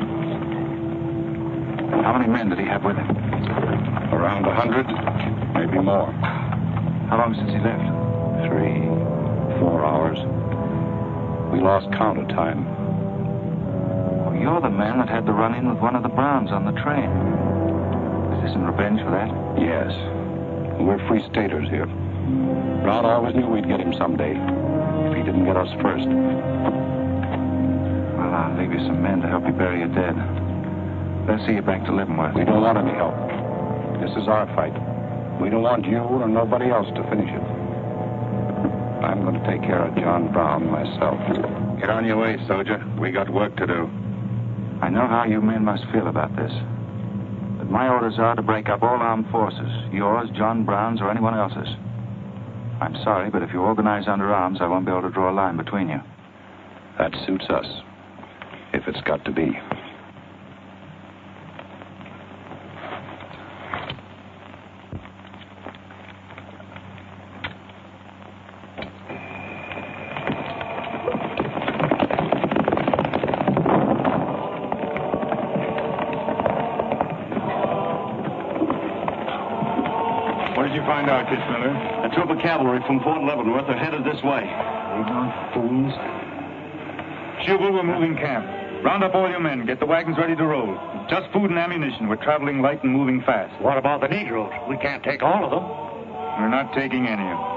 How many men did he have with him? Around 100, maybe more. How long since he left? 3, 4 hours. We lost count of time. Oh, you're the man that had the run-in with one of the Browns on the train. Is this in revenge for that? Yes. We're free staters here. Brown always knew we'd get him someday. If he didn't get us first. Well, I'll leave you some men to help you bury your dead. Let's see you back to Leavenworth. We don't want any help. This is our fight. We don't want you or nobody else to finish it. I'm going to take care of John Brown myself. Get on your way, soldier. We got work to do. I know how you men must feel about this. But my orders are to break up all armed forces. Yours, John Brown's, or anyone else's. I'm sorry, but if you organize under arms, I won't be able to draw a line between you. That suits us. If it's got to be. What did you find out, Kitzmiller? A troop of cavalry from Fort Leavenworth are headed this way. Fools. Jubal, we're moving camp. Round up all your men. Get the wagons ready to roll. Just food and ammunition. We're traveling light and moving fast. What about the Negroes? We can't take all of them. We're not taking any of them.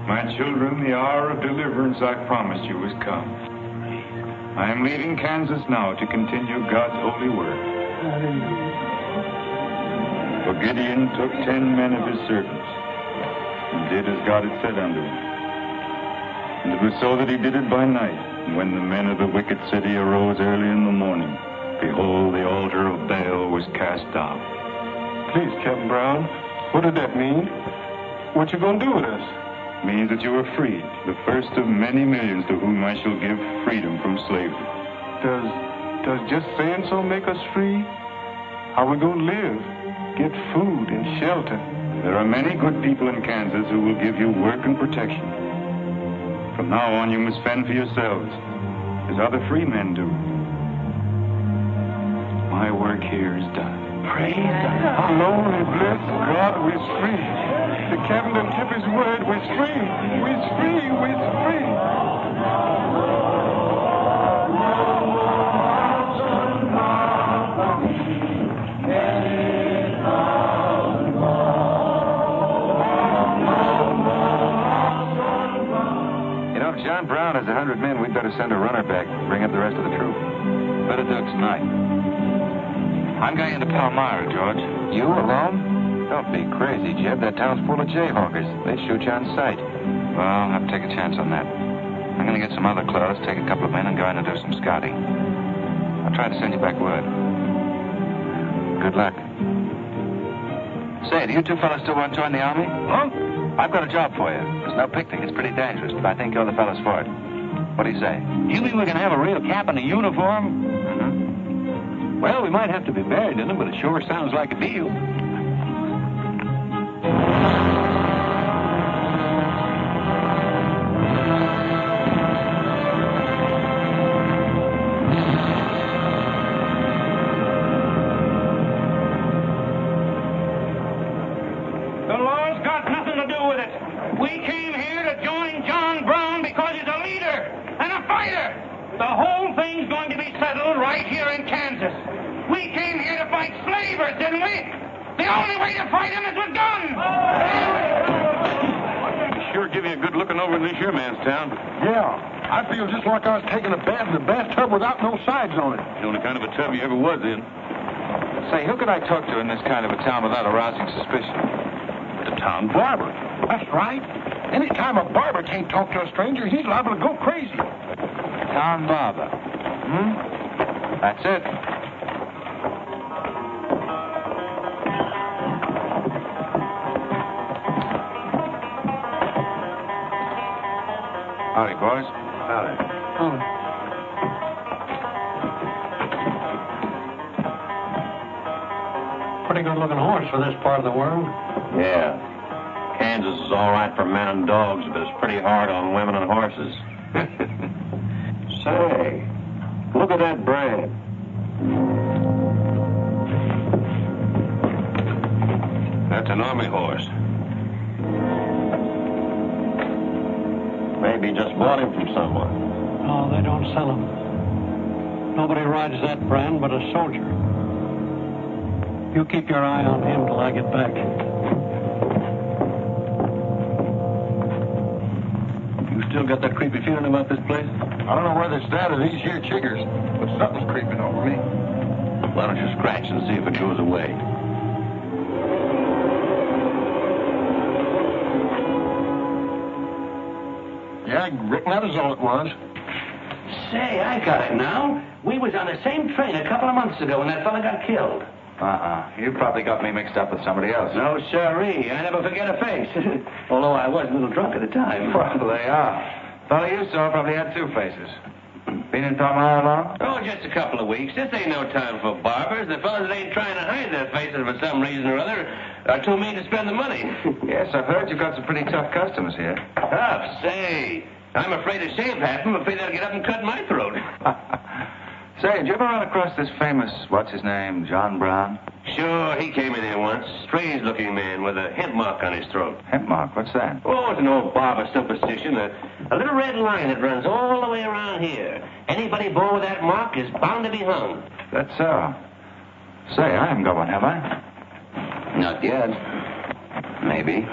My children, the hour of deliverance I promised you has come. I am leaving Kansas now to continue God's holy work. For Gideon took 10 men of his servants and did as God had said unto him. And it was so that he did it by night. And when the men of the wicked city arose early in the morning, behold, the altar of Baal was cast down. Please, Captain Brown, what did that mean? What you gonna do with us? Means that you are freed, the first of many millions to whom I shall give freedom from slavery. Does just saying so make us free? How we gonna live? Get food and shelter? There are many good people in Kansas who will give you work and protection. From now on, you must fend for yourselves, as other free men do. My work here is done. Praise God. Lonely, bless God, we're free. The captain done kept his word. We're free. We're free. We're free. You know, if John Brown has 100 men, we'd better send a runner back and bring up the rest of the troop. Better do it tonight. I'm going into Palmyra, George. You alone? Don't be crazy, Jeb. That town's full of jayhawkers. They shoot you on sight. Well, I'll have to take a chance on that. I'm going to get some other clothes, take a couple of men, and go in and do some scouting. I'll try to send you back word. Good luck. Say, do you two fellas still want to join the army? Huh? I've got a job for you. There's no picnic. It's pretty dangerous, but I think you're the fellas for it. What do you say? You mean we can have a real cap and a uniform? Mm-hmm. Well, we might have to be buried in them, but it sure sounds like a deal. The law's got nothing to do with it. We came here to join John Brown because he's a leader and a fighter. The whole thing's going to be settled right here in Kansas. We came here to fight slavers, didn't we? The only way to fight them is with guns. Sure give you a good looking over in this here man's town. Yeah. I feel just like I was taking a bath in a bathtub without no sides on it. The only kind of a tub you ever was in. Say, who could I talk to in this kind of a town without arousing suspicion? The town barber. That's right. Anytime a barber can't talk to a stranger, he's liable to go crazy. Town barber. That's it. Howdy, boys. Howdy. Pretty good-looking horse for this part of the world. Yeah. Kansas is all right for men and dogs, but it's pretty hard on women and horses. Say, look at that brand. That's an army horse. Maybe he just bought him from someone. No, they don't sell them. Nobody rides that brand but a soldier. You keep your eye on him till I get back. You still got that creepy feeling about this place? I don't know whether it's that or these here chiggers, but something's creeping over me. Why don't you scratch and see if it goes away? Yeah, I reckon that is all it was. Say, I got it now. We was on the same train a couple of months ago when that fella got killed. You probably got me mixed up with somebody else. No, sirree. I never forget a face. Although I was a little drunk at the time. Probably, yeah. Fellow you saw probably had two faces. Been in Palmyra long? Oh, just a couple of weeks. This ain't no time for barbers. The fellas that ain't trying to hide their faces for some reason or other are too mean to spend the money. Yes, I've heard you've got some pretty tough customers here. Tough, say. I'm afraid to shave half them. I'm afraid they'll get up and cut my throat. Say, did you ever run across this famous, what's his name, John Brown? Sure, he came in here once. Strange-looking man with a hemp mark on his throat. Hemp mark? What's that? Oh, it's an old barber superstition. A little red line that runs all the way around here. Anybody born with that mark is bound to be hung. That's so. Say, I haven't got one, have I? Not yet. Maybe.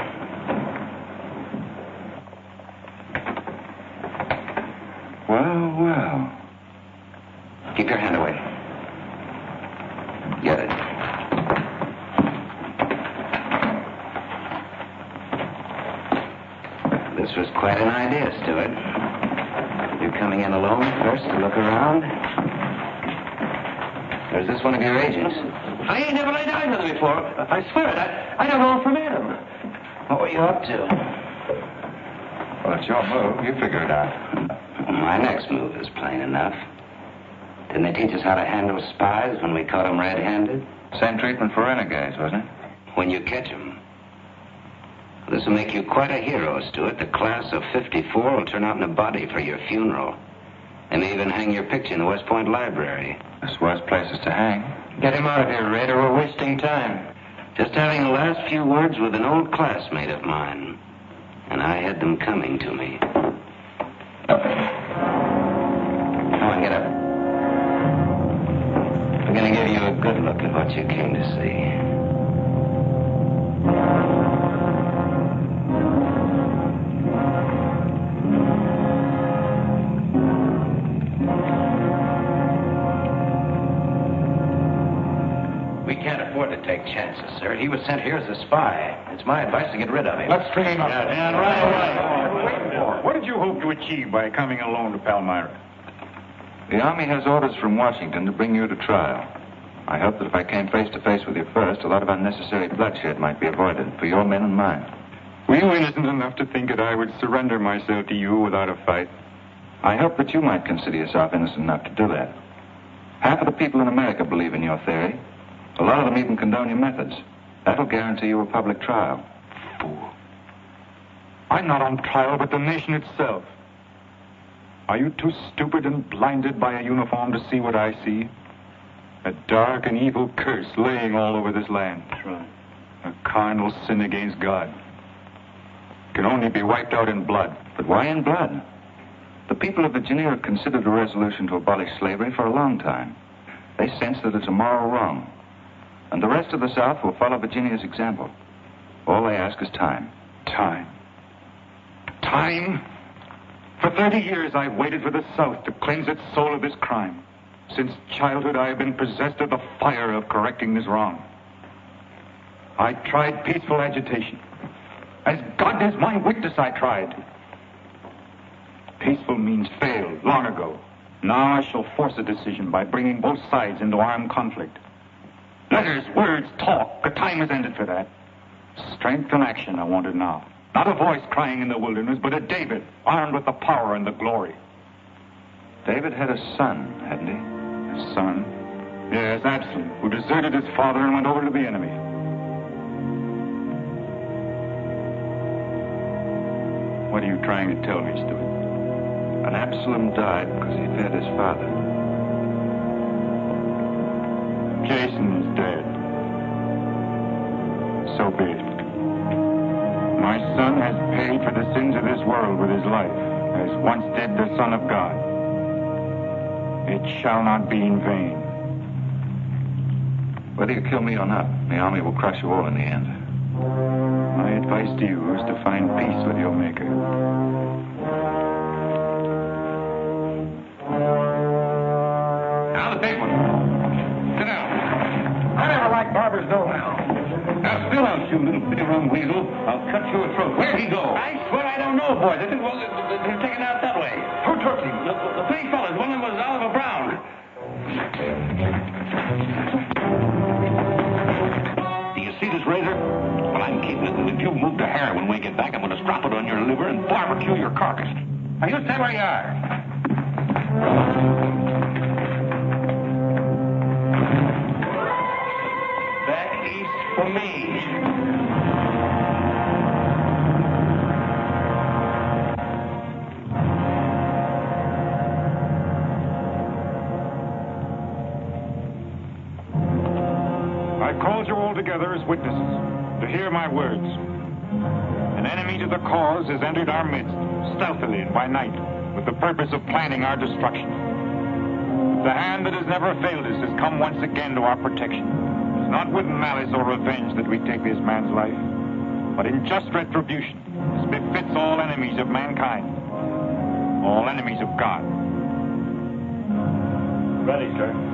Well. Keep your hand away. Get it. This was quite an idea, Stuart. You're coming in alone first to look around? Or is this one of your agents? I ain't never laid eyes on him before. I swear it. I don't know him from Adam. What were you up to? Well, it's your move. You figure it out. My next move is plain enough. Didn't they teach us how to handle spies when we caught them red-handed? Same treatment for renegades, wasn't it? When you catch them. This will make you quite a hero, Stuart. The class of 54 will turn out in a body for your funeral. They may even hang your picture in the West Point Library. There's worse places to hang. Get him out of here, Red, or we're wasting time. Just having the last few words with an old classmate of mine. And I had them coming to me. Come on, get up. I'm going to give you a good look at what you came to see. We can't afford to take chances, sir. He was sent here as a spy. It's my advice to get rid of him. Let's string him up. And right. What did you hope to achieve by coming alone to Palmyra? The Army has orders from Washington to bring you to trial. I hope that if I came face to face with you first, a lot of unnecessary bloodshed might be avoided for your men and mine. Were you innocent enough to think that I would surrender myself to you without a fight? I hope that you might consider yourself innocent enough to do that. Half of the people in America believe in your theory. A lot of them even condone your methods. That'll guarantee you a public trial. Fool. I'm not on trial, but the nation itself. Are you too stupid and blinded by a uniform to see what I see? A dark and evil curse laying all over this land. That's right. A carnal sin against God. Can only be wiped out in blood. But why in blood? The people of Virginia have considered a resolution to abolish slavery for a long time. They sense that it's a moral wrong. And the rest of the South will follow Virginia's example. All they ask is time. Time. Time? For 30 years, I've waited for the South to cleanse its soul of this crime. Since childhood, I have been possessed of the fire of correcting this wrong. I tried peaceful agitation. As God is my witness, I tried. Peaceful means failed long ago. Now I shall force a decision by bringing both sides into armed conflict. Letters, words, talk. The time is ended for that. Strength and action I wanted now. Not a voice crying in the wilderness, but a David, armed with the power and the glory. David had a son, hadn't he? A son? Yes, Absalom, who deserted his father and went over to the enemy. What are you trying to tell me, Stuart? And Absalom died because he fed his father. Jason is dead. So be it. My son has paid for the sins of this world with his life, as once did the Son of God. It shall not be in vain. Whether you kill me or not, the Army will crush you all in the end. My advice to you is to find peace with your Maker. Now the big one. Sit down. I never liked barbers, though. Now, still out, you little bitty-rum weasel. I'll cut your throat. Where'd he go? I swear I don't know, boys. They're taken out that way. Who took him? The three fellas. One of them was Oliver Brown. Do you see this razor? Well, I'm keeping it. And if you move the hair when we get back, I'm going to strap it on your liver and barbecue your carcass. Now, you stay where you are. I called you all together as witnesses to hear my words. An enemy to the cause has entered our midst, stealthily and by night, with the purpose of planning our destruction. The hand that has never failed us has come once again to our protection. It's not with malice or revenge that we take this man's life, but in just retribution, as befits all enemies of mankind, all enemies of God. Ready, sir.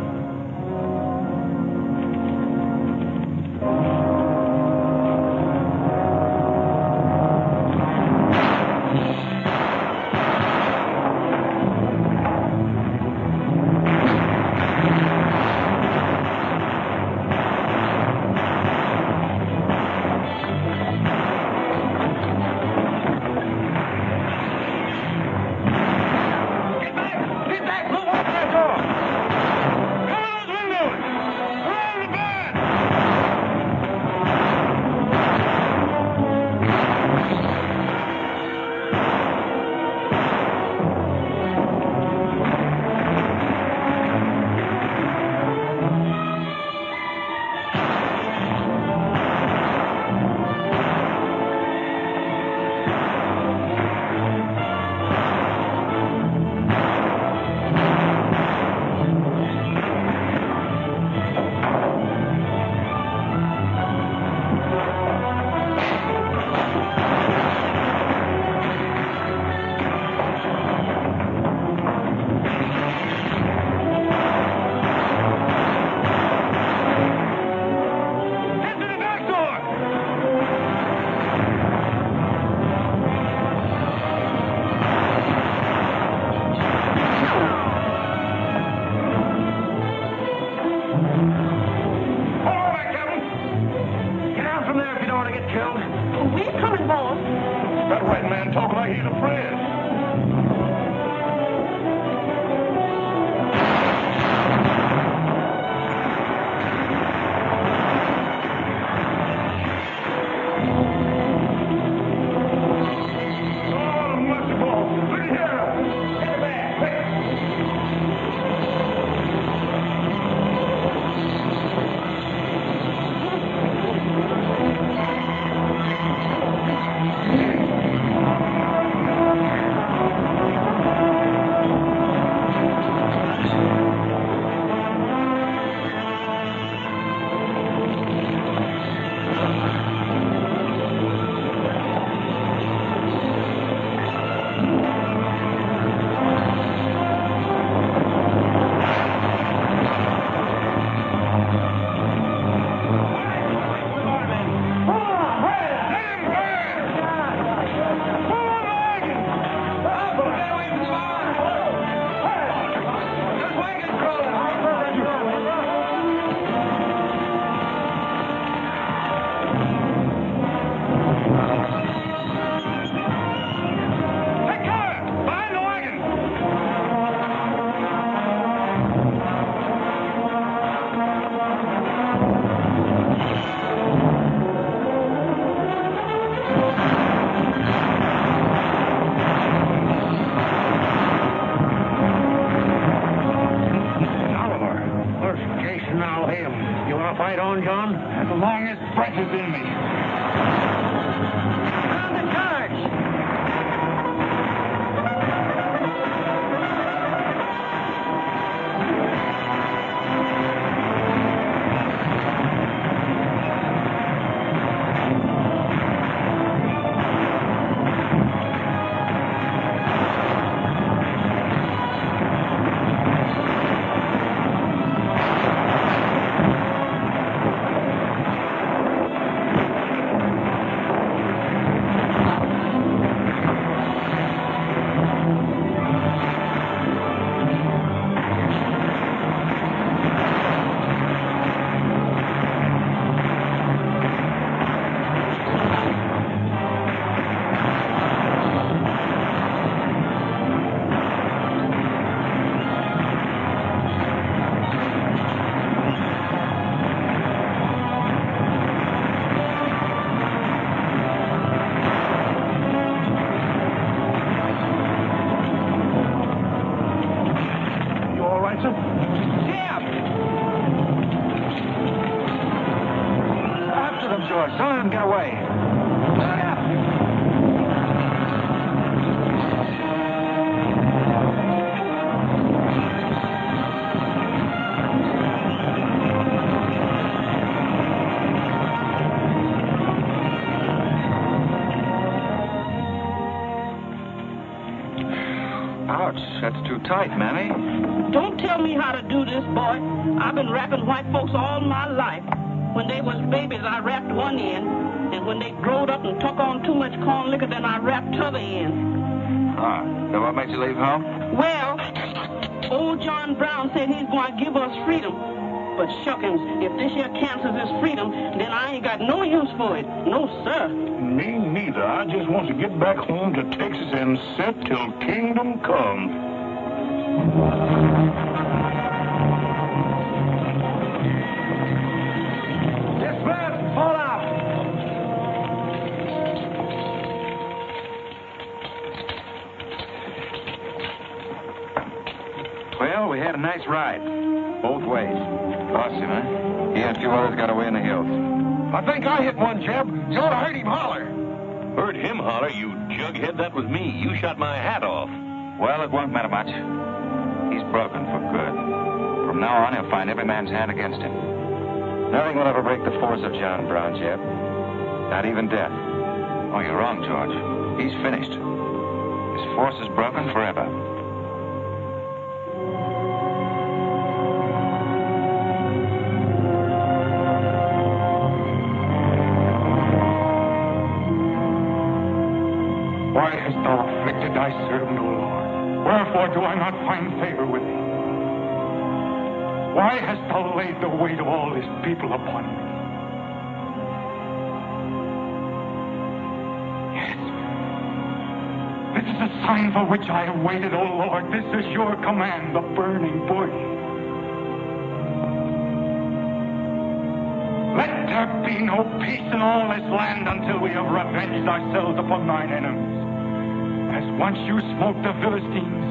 George. Don't let him get away. Hurry up! Ouch, that's too tight, Mammy. Don't tell me how to do this, boy. I've been wrapping white folks all my life. When they was babies, I wrapped one end. And when they growed up and took on too much corn liquor, then I wrapped t'other end. Ah, so what made you leave home? Well, old John Brown said he's going to give us freedom. But shuckins, if this here Kansas is freedom, then I ain't got no use for it. No, sir. Me neither. I just want to get back home to Texas and set till kingdom come. Disperse! Fall out! Well, we had a nice ride. Both ways. Lost him, huh? He and a few others got away in the hills. I think I hit one, Jeb. You ought to heard him holler. Heard him holler, you jughead. That was me. You shot my hat off. Well, it won't matter much. He's broken for good. From now on, he'll find every man's hand against him. Nothing will ever break the force of John Brown, Jeb. Not even death. Oh, you're wrong, George. He's finished. His force is broken forever. Why hast thou afflicted thy servant, O Lord? Wherefore do I not find favor with thee? Why hast thou laid the weight of all this people upon me? Yes. This is the sign for which I have waited, O Lord. This is your command, the burning bush. Let there be no peace in all this land until we have revenged ourselves upon thine enemies. As once you smote the Philistines,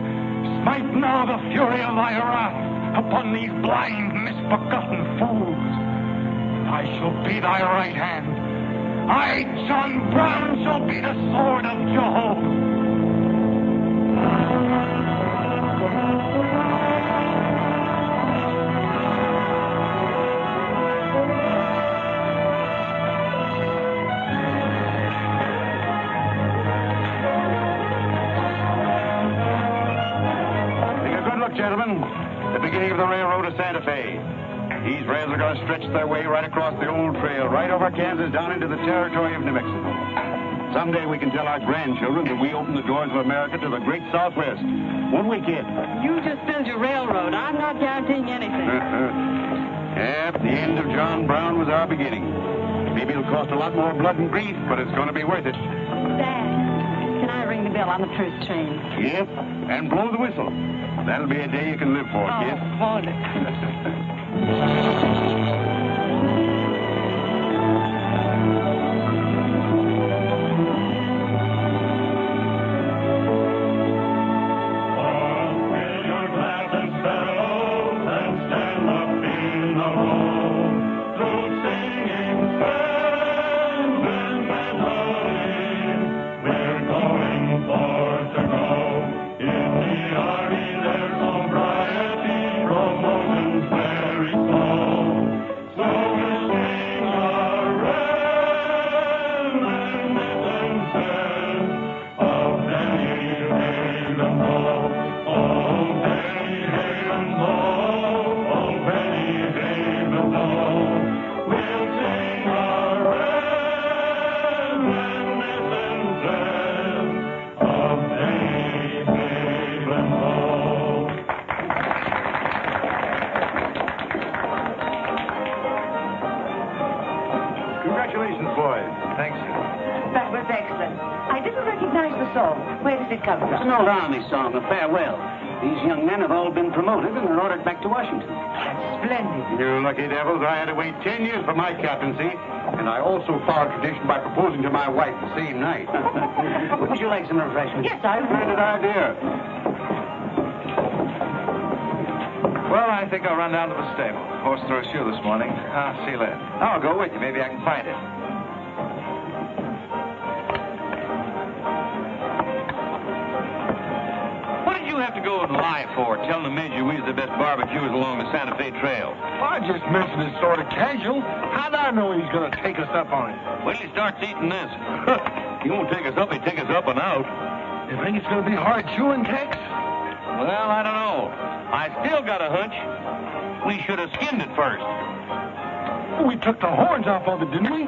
smite now the fury of thy wrath upon these blind, misbegotten fools. I shall be thy right hand. I, John Brown, shall be the sword of Jehovah. Gentlemen, the beginning of the railroad to Santa Fe. These rails are going to stretch their way right across the old trail, right over Kansas, down into the territory of New Mexico. Someday we can tell our grandchildren that we opened the doors of America to the great Southwest. Won't we, kid? You just build your railroad. I'm not guaranteeing anything. Yeah, the end of John Brown was our beginning. Maybe it'll cost a lot more blood and grief, but it's going to be worth it. Dad, can I ring the bell on the truth train? Yep, and blow the whistle. That'll be a day you can live for, kid. Hold it. Congratulations, boys. Thanks, sir. That was excellent. I didn't recognize the song. Where did it come It's from? an old Army song, a farewell. These young men have all been promoted and are ordered back to Washington. That's splendid. You lucky devils, I had to wait 10 years for my captaincy, and I also followed tradition by proposing to my wife the same night. Would you like some refreshment? Yes, I Splendid idea. Well, I think I'll run down to the stable. Horse threw a shoe this morning. I'll see you later. I'll go with you. Maybe I can find it. would lie for, telling the Major we was the best barbecuers along the Santa Fe Trail? I just mentioned it sort of casual. How'd I know he's going to take us up on it? Wait till he starts eating this. He won't take us up, he'll take us up and out. You think it's going to be hard chewing, Tex? Well, I don't know. I still got a hunch. We should have skinned it first. We took the horns off of it, didn't we?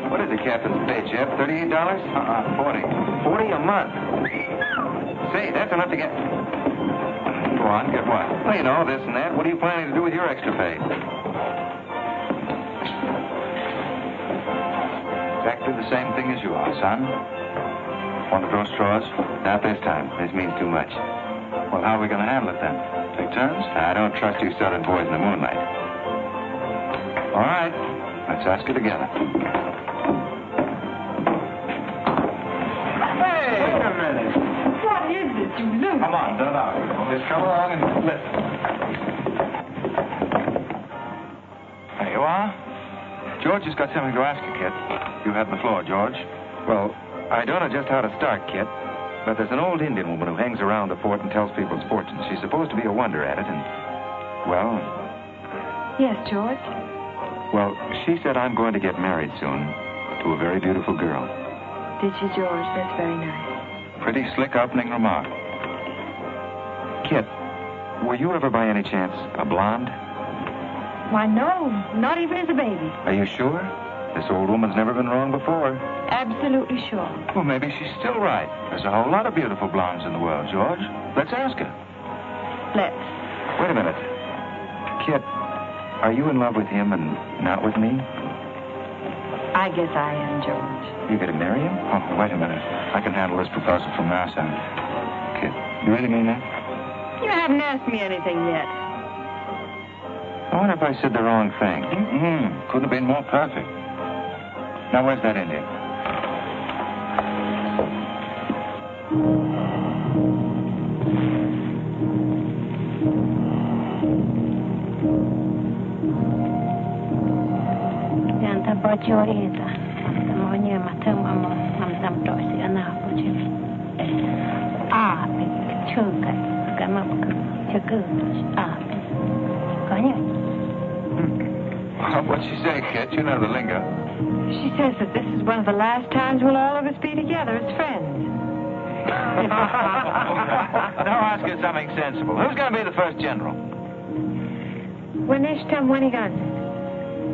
What is the captain's pay, Jeff? $38? 40. 40 a month. Say, that's enough to get... Go on, get what? Well, you know, this and that. What are you planning to do with your extra pay? Exactly the same thing as you are, son. Want to throw straws? Not this time. This means too much. Well, how are we going to handle it then? Take turns? I don't trust you southern boys in the moonlight. All right. Let's ask it together. Hey! Wait a minute. What is this, you loot? Come on, don't argue. Just come along and listen. There you are. George has got something to ask you, Kit. You have the floor, George. Well, I don't know just how to start, Kit, but there's an old Indian woman who hangs around the fort and tells people's fortunes. She's supposed to be a wonder at it, and, well... Yes, George? Well, she said I'm going to get married soon to a very beautiful girl. Did she, George? That's very nice. Pretty slick opening remark. Kit, were you ever by any chance a blonde? Why, no. Not even as a baby. Are you sure? This old woman's never been wrong before. Absolutely sure. Well, maybe she's still right. There's a whole lot of beautiful blondes in the world, George. Let's ask her. Let's. Wait a minute. Kit, are you in love with him and not with me? I guess I am, George. You going to marry him? Oh, wait a minute. I can handle this proposal from our side. Kit, you really mean that? You haven't asked me anything yet. I wonder if I said the wrong thing. Couldn't have been more perfect. Now, where's that Indian? Janta bocorita. Semuanya macam tosi anak bocor. Cukai. Kamu cukai. Kanya. What'd she say, Kit? You know the lingo. She says that this is one of the last times we'll all of us be together as friends. Now ask her something sensible. Who's going to be the first general? Wanishtam Wanigan.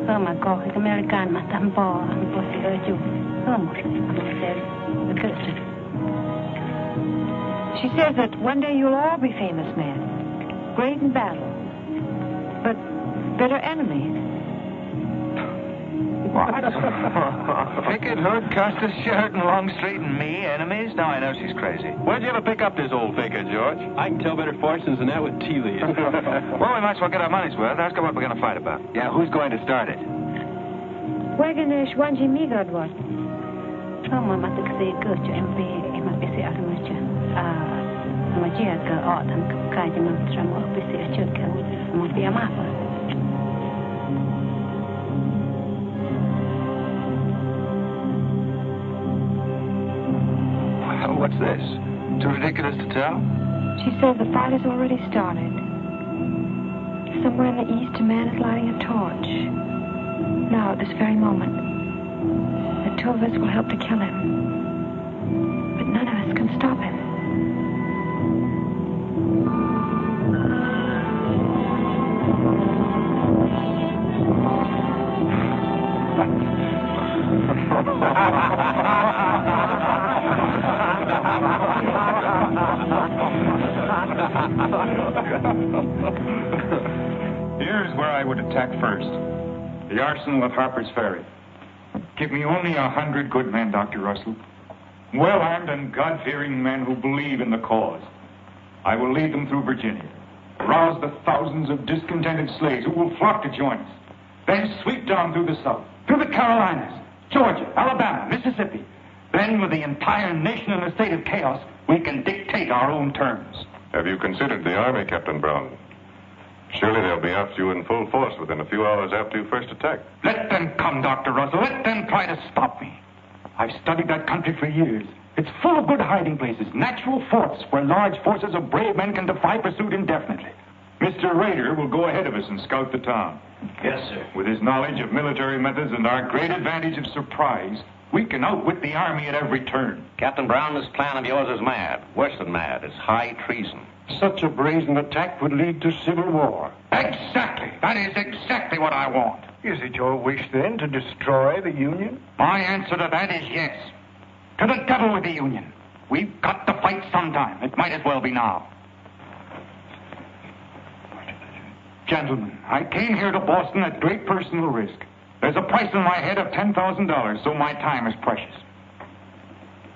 Hama ko American matambo ang posi oju. She says that one day you'll all be famous men, great in battle, but bitter enemies. What? Picket hood, Custer's shirt, and long straight and me, enemies? Now I know she's crazy. Where'd you ever pick up this old faker, George? I can tell better fortunes than that with tea leaves. Well, we might as well get our money's worth. Ask her what we're going to fight about. Yeah, who's going to start it? Wagonish Wanji Migod was. Hama matakse gochu MP mapisi armacha. Magia ka otam kaji mamtramo pisi achurka mopiamapa. What's this? Too ridiculous to tell? She says the fight has already started. Somewhere in the east, a man is lighting a torch. Now, at this very moment, the two of us will help to kill him. But none of us can stop him. Here's where I would attack first. The arsenal of Harper's Ferry. Give me only 100 good men, Dr. Russell. Well-armed and God-fearing men who believe in the cause. I will lead them through Virginia. Rouse the thousands of discontented slaves who will flock to join us. Then sweep down through the South, through the Carolinas, Georgia, Alabama, Mississippi. Then, with the entire nation in a state of chaos, we can dictate our own terms. Have you considered the Army, Captain Brown? Surely they'll be after you in full force within a few hours after you first attack. Let them come, Dr. Russell. Let them try to stop me. I've studied that country for years. It's full of good hiding places, natural forts where large forces of brave men can defy pursuit indefinitely. Mr. Rader will go ahead of us and scout the town. Yes, sir. With his knowledge of military methods and our great advantage of surprise, we can outwit the army at every turn. Captain Brown, this plan of yours is mad. Worse than mad. It's high treason. Such a brazen attack would lead to civil war. Exactly. That is exactly what I want. Is it your wish, then, to destroy the Union? My answer to that is yes. To the devil with the Union. We've got to fight sometime. It might as well be now. Gentlemen, I came here to Boston at great personal risk. There's a price on my head of $10,000, so my time is precious.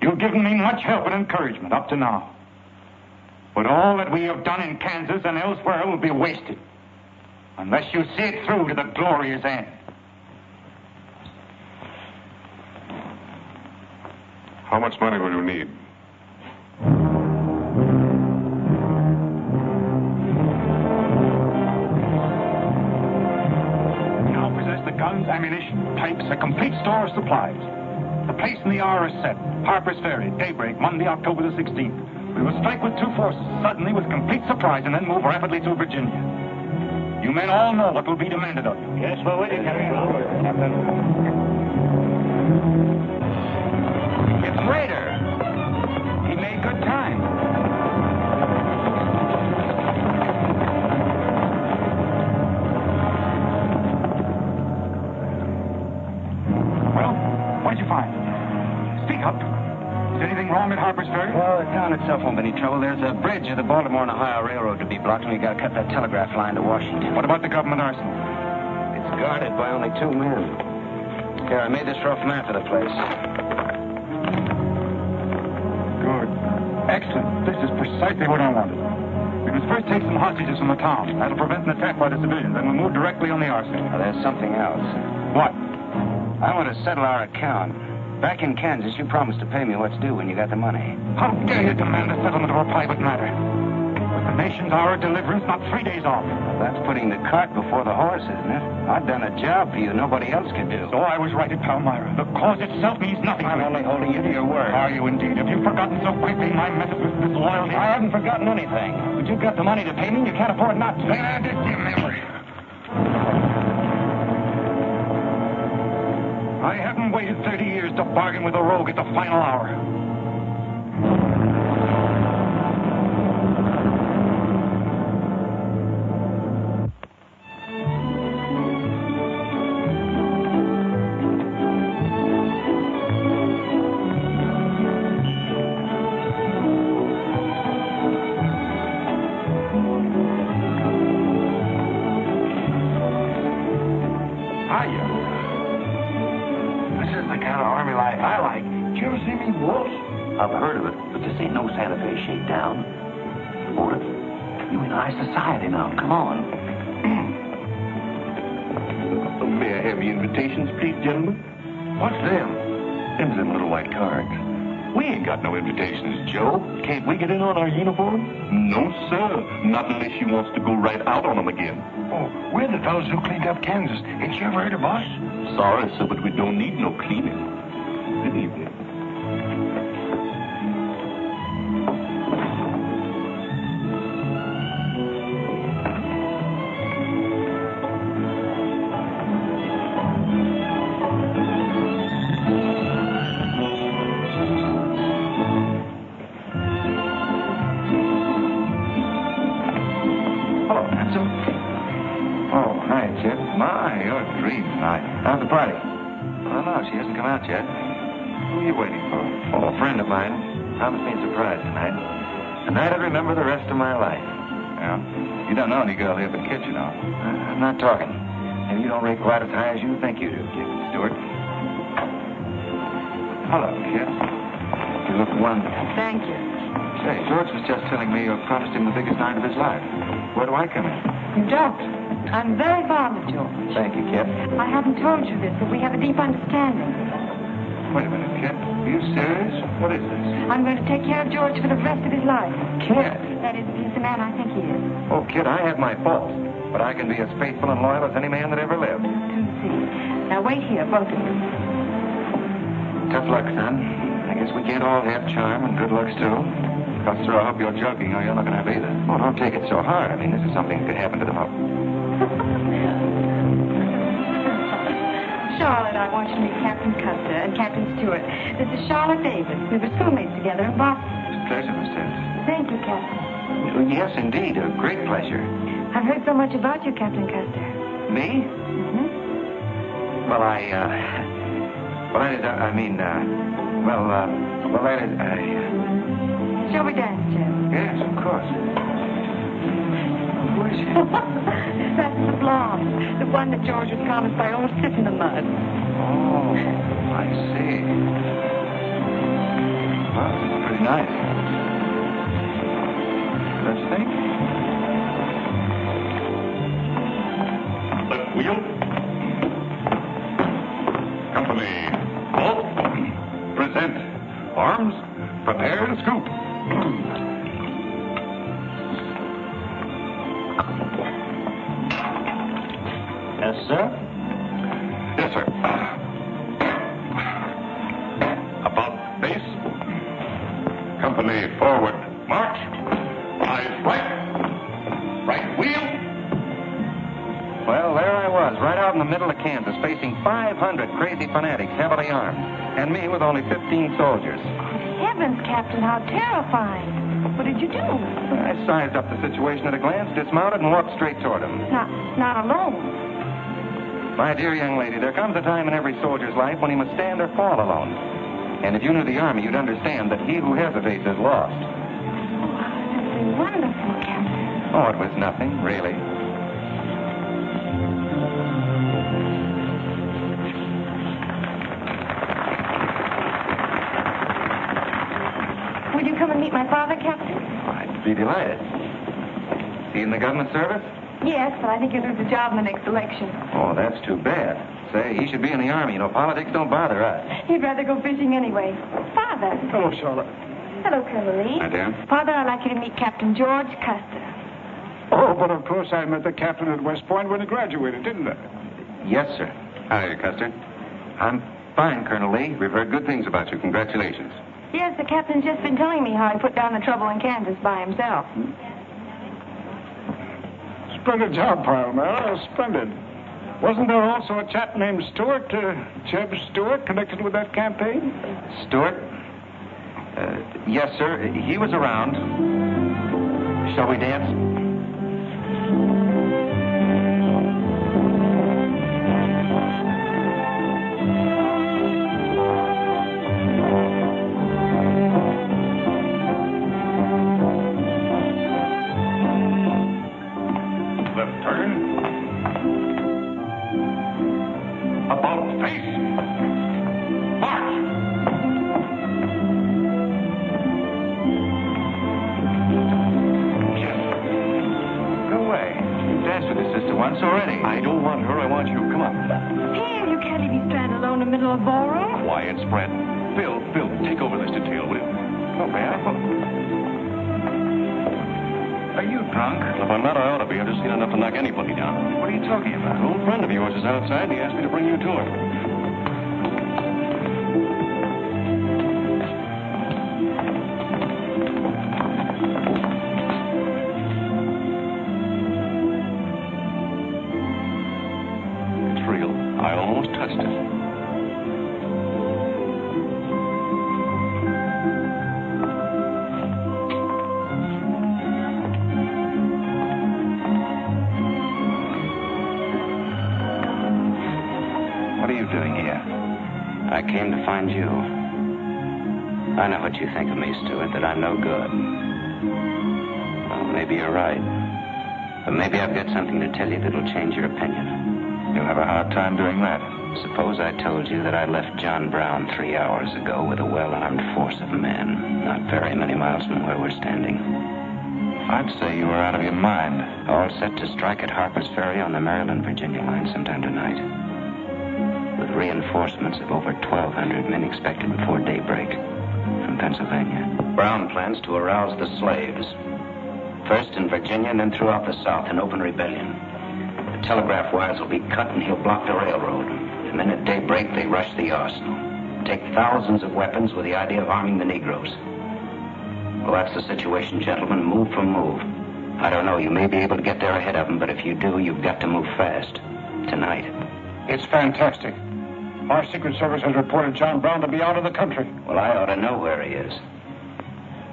You've given me much help and encouragement up to now. But all that we have done in Kansas and elsewhere will be wasted unless you see it through to the glorious end. How much money will you need? We now possess the guns, ammunition, pipes, a complete store of supplies. The place and the hour is set. Harper's Ferry, daybreak, Monday, October the 16th. We will strike with two forces, suddenly with complete surprise, and then move rapidly to Virginia. You men all know what will be demanded of you. Yes, we're with you, Captain. It's Rader. He made good time. Well, what did you find? Speak up. Is anything wrong at Harper's Ferry? Well, the town itself won't be any trouble. There's a bridge of the Baltimore and Ohio Railroad to be blocked, and we got to cut that telegraph line to Washington. What about the government arsenal? It's guarded by only 2 men. Here, I made this rough map of the place. Good. Excellent. This is precisely what I wanted. We must first take some hostages from the town. That'll prevent an attack by the civilians, and we'll move directly on the arsenal. Now, there's something else. What? I want to settle our account. Back in Kansas, you promised to pay me what's due when you got the money. How dare you demand a settlement of a private matter? With the nation's hour of deliverance, not 3 days off. Well, that's putting the cart before the horse, isn't it? I've done a job for you nobody else could do. So I was right at Palmyra. The cause itself means nothing. I'm only holding you to your word. Are you indeed? Have you forgotten so quickly my methods with disloyalty? I haven't forgotten anything. But you've got the money to pay me, and you can't afford not to. Then add it to your memory. I haven't waited 30 years to bargain with a rogue at the final hour. I've heard of it, but this ain't no Santa Fe shakedown. Otis, you in high society now. Come on. May I have your invitations, please, gentlemen? What's them? Them little white cards. We ain't got no invitations, Joe. Can't we get in on our uniform? No, sir. Not unless she wants to go right out on them again. Oh, we're the fellows who cleaned up Kansas. Ain't you ever heard of us? Sorry, sir, but we don't need no cleaning. Good evening. How's the party? Oh, no, she hasn't come out yet. Who are you waiting for? Oh, a friend of mine. Promised me a surprise tonight. A night I'd remember the rest of my life. Yeah? You don't know any girl here but Kit, you know. I'm not talking. Maybe you don't rate quite as high as you think you do, Kit Stewart. Hello, Kit. You look wonderful. Thank you. Say, George was just telling me you promised him the biggest night of his life. Where do I come in? You don't. I'm very fond of George. Thank you, Kit. I haven't told you this, but we have a deep understanding. Wait a minute, Kit. Are you serious? What is this? I'm going to take care of George for the rest of his life. Kit? That is, if he's the man I think he is. Oh, Kit, I have my faults, but I can be as faithful and loyal as any man that ever lived. To see. Now wait here, both of you. Tough luck, son. I guess we can't all have charm and good looks, too. Custer, I hope you're joking, or you're not going to have either. Oh, don't take it so hard. I mean, this is something that could happen to them all. Charlotte, I want you to meet Captain Custer and Captain Stewart. This is Charlotte Davis. We were schoolmates together in Boston. It's a pleasure, Miss Davis. Thank you, Captain. Yes, indeed. A great pleasure. I've heard so much about you, Captain Custer. Me? Mm-hmm. Well, that is, that is, Shall we dance, Jim? Yes, of course. Who is she? That's the blonde. The one that George was promised by almost slipping in the mud. Oh, I see. Well, it's pretty nice. Let's think. Left wheel. Company. Halt. Present. Arms. Prepare to scoop. Yes, sir? Yes, sir. About face. Company forward. March. Eyes right. Right wheel. Well, there I was, right out in the middle of Kansas, facing 500 crazy fanatics, heavily armed, and me with only 15 soldiers. Heavens, Captain, how terrifying. What did you do? I sized up the situation at a glance, dismounted, and walked straight toward them. Not alone. My dear young lady, there comes a time in every soldier's life when he must stand or fall alone. And if you knew the Army, you'd understand that he who hesitates is lost. Oh, that's been wonderful, Captain. Oh, it was nothing, really. Will you come and meet my father, Captain? I'd be delighted. Is he in the government service? Yes, but I think he'll lose the job in the next election. Oh, that's too bad. Say, he should be in the Army. You know, politics don't bother us. He'd rather go fishing anyway. Father. Hello, Charlotte. Hello, Colonel Lee. Hi, dear. Father, I'd like you to meet Captain George Custer. Oh, but of course I met the captain at West Point when he graduated, didn't I? Yes, sir. How are you, Custer? I'm fine, Colonel Lee. We've heard good things about you. Congratulations. Yes, the captain's just been telling me how he put down the trouble in Kansas by himself. Splendid job, Pile, splendid. Wasn't there also a chap named Stewart, Jeb Stewart, connected with that campaign? Stewart? Yes, sir. He was around. Shall we dance? Left turn. About face. March. No way. You've danced with his sister once already. I don't want her. I want you. Come on. Here, you can't leave me stranded alone in the middle of a ballroom. Quiet, spread. Phil, take over this detail, will you? Oh, man. Are you drunk? Well, if I'm not, I ought to be. I've just seen enough to knock anybody down. What are you talking about? An old friend of yours is outside, and he asked me to bring you to him. It's real. I almost touched it. What are you doing here? I came to find you. I know what you think of me, Stuart, that I'm no good. Well, maybe you're right. But maybe I've got something to tell you that'll change your opinion. You'll have a hard time doing that. Suppose I told you that I left John Brown 3 hours ago with a well-armed force of men, not very many miles from where we're standing. I'd say you were out of your mind. All set to strike at Harper's Ferry on the Maryland-Virginia line sometime tonight. With reinforcements of over 1,200 men expected before daybreak from Pennsylvania. Brown plans to arouse the slaves. First in Virginia and then throughout the South in open rebellion. The telegraph wires will be cut and he'll block the railroad. And then at daybreak they rush the arsenal. take thousands of weapons with the idea of arming the Negroes. Well, that's the situation, gentlemen, move for move. I don't know, you may be able to get there ahead of them, but if you do, you've got to move fast. Tonight. It's fantastic. Our Secret Service has reported John Brown to be out of the country. Well, I ought to know where he is.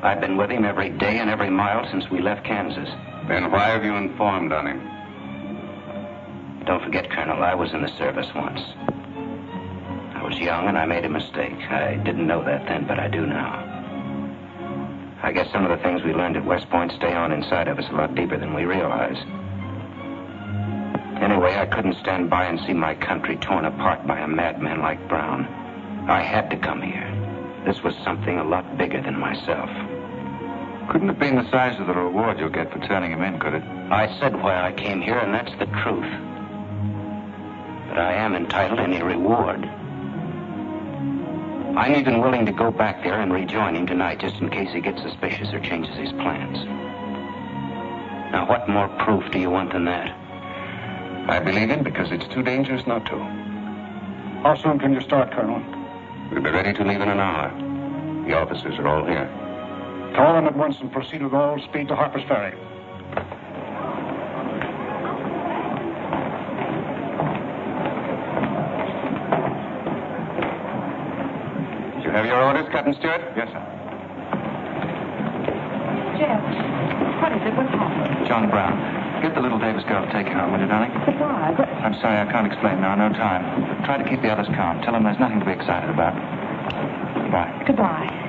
I've been with him every day and every mile since we left Kansas. Then why have you informed on him? Don't forget, Colonel, I was in the service once. I was young and I made a mistake. I didn't know that then, but I do now. I guess some of the things we learned at West Point stay on inside of us a lot deeper than we realize. Anyway, I couldn't stand by and see my country torn apart by a madman like Brown. I had to come here. This was something a lot bigger than myself. Couldn't have been the size of the reward you'll get for turning him in, could it? I said why I came here, and that's the truth. But I am entitled to any reward. I'm even willing to go back there and rejoin him tonight, just in case he gets suspicious or changes his plans. Now, what more proof do you want than that? I believe him because it's too dangerous not to. How soon can you start, Colonel? We'll be ready to leave in an hour. The officers are all here. Call them at once and proceed with all speed to Harper's Ferry. Did you have your orders, Captain Stewart? Yes, sir. Jeff, what is it? What's happened? John Brown. Get the little Davis girl to take you home, will you, darling? But why? I'm sorry, I can't explain now. No time. Try to keep the others calm. Tell them there's nothing to be excited about. Goodbye. Goodbye.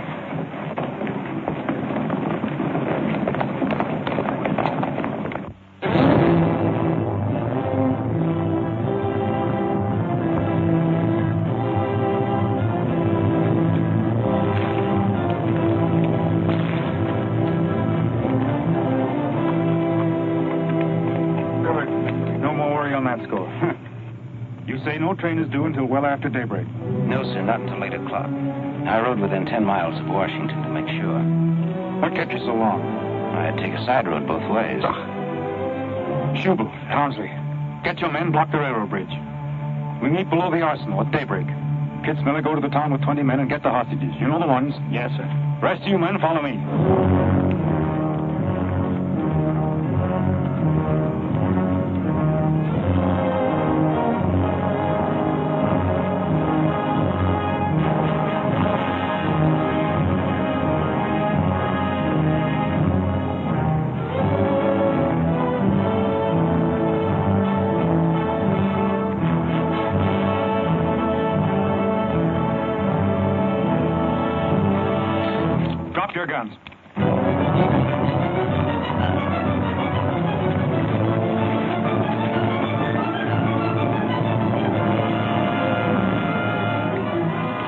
No train is due until well after daybreak. No, sir, not until 8 o'clock. I rode within 10 miles of Washington to make sure. What kept you so long? I had to take a side road both ways. Schubel, Townsley, get your men, block the railroad bridge. We meet below the arsenal at daybreak. Kid Miller, go to the town with 20 men and get the hostages. You know the ones? Yes, sir. Rest of you men, follow me. Your guns.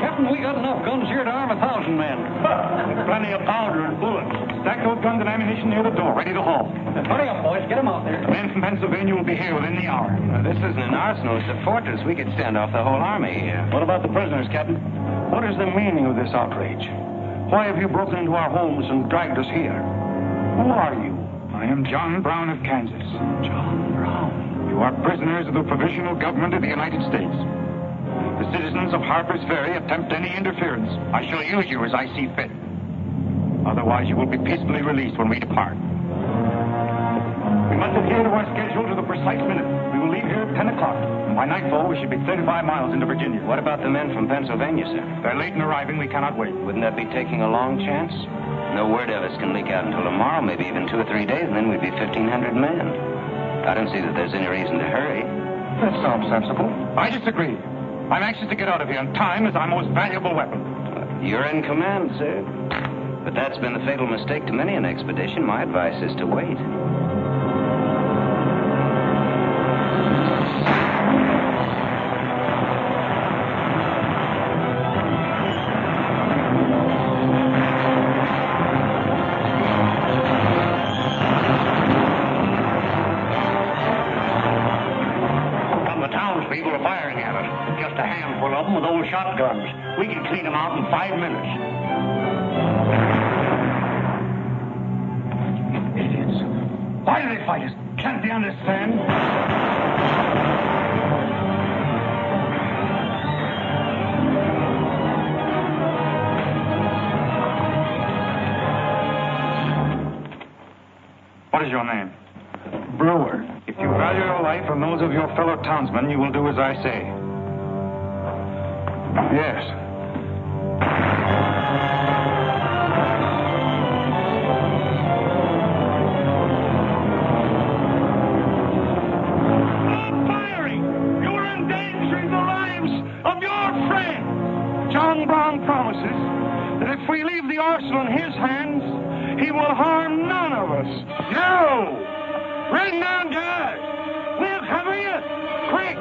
Captain, we got enough guns here to arm 1,000 men. Plenty of powder and bullets. Stack those guns and ammunition near the door, ready to haul. Hurry up, boys. Get them out there. The men from Pennsylvania will be here within the hour. This isn't an arsenal. It's a fortress. We could stand off the whole army here. What about the prisoners, Captain? What is the meaning of this outrage? Why have you broken into our homes and dragged us here? Who are you? I am John Brown of Kansas. John Brown. You are prisoners of the provisional government of the United States. The citizens of Harper's Ferry attempt any interference. I shall use you as I see fit. Otherwise, you will be peacefully released when we depart. We must adhere to our schedule to the precise minute. We will leave here at 10 o'clock. And by nightfall, we should be 35 miles into Virginia. What about the men from Pennsylvania, sir? They're late in arriving. We cannot wait. Wouldn't that be taking a long chance? No word of us can leak out until tomorrow, maybe even 2 or 3 days, and then we'd be 1,500 men. I don't see that there's any reason to hurry. That sounds sensible. I disagree. I'm anxious to get out of here, and time is our most valuable weapon. You're in command, sir. But that's been the fatal mistake to many an expedition. My advice is to wait. People are firing at us. Just a handful of them with old shotguns. We can clean them out in 5 minutes. Idiots. Why do they fight us? Can't they understand? What is your name? Brewer. If you value your life and those of your fellow townsmen, you will do as I say. Yes. John Brown promises that if we leave the arsenal in his hands, he will harm none of us. No! Bring down, guys! We'll cover you! Quick!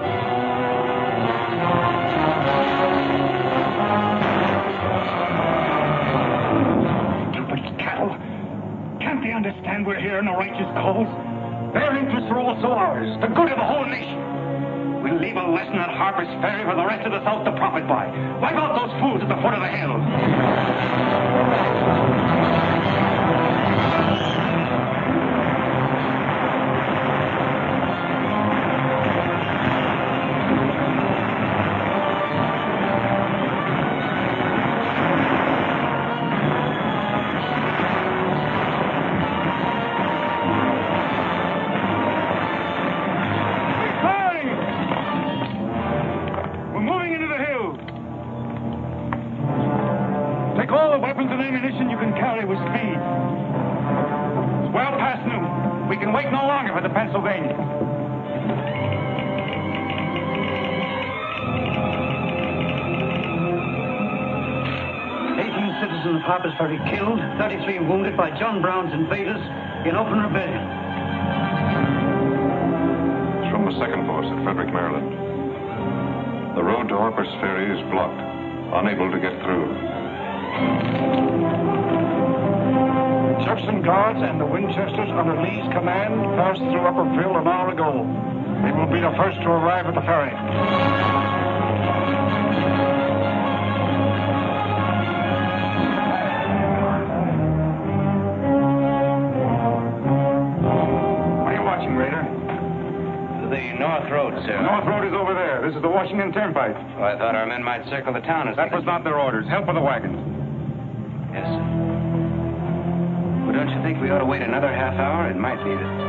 Stupid cattle! Can't they understand we're here in a righteous cause? Their interests are also ours, the good of the whole nation. We'll leave a lesson at Harper's Ferry for the rest of the South to profit by. Wipe out those fools at the foot of the hill. Weapons and ammunition you can carry with speed. It's well past noon. We can wait no longer for the Pennsylvania. 18 citizens of Harper's Ferry killed, 33 wounded by John Brown's invaders in open rebellion. It's from the 2nd Force at Frederick, Maryland. The road to Harper's Ferry is blocked, unable to get through. Jefferson Guards and the Winchesters under Lee's command passed through Upperville an hour ago. They will be the first to arrive at the ferry. What are you watching, Raider? The North Road, sir. North Road is over there. This is the Washington Turnpike. Oh, I thought our men might circle the town. That was not their orders. Help with the wagons. Yes, sir. Well, don't you think we ought to wait another half hour? It might be that...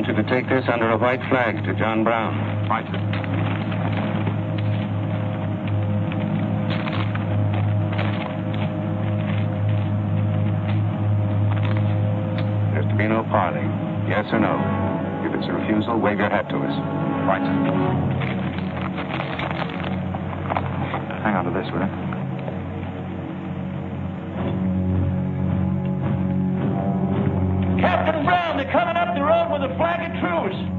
To take this under a white flag to John Brown. Right. There's to be no parley. Yes or no. If it's a refusal, wave your hat to us. Right. Hang on to this, will you? Captain Brown, they're coming up the road with a flag of truce.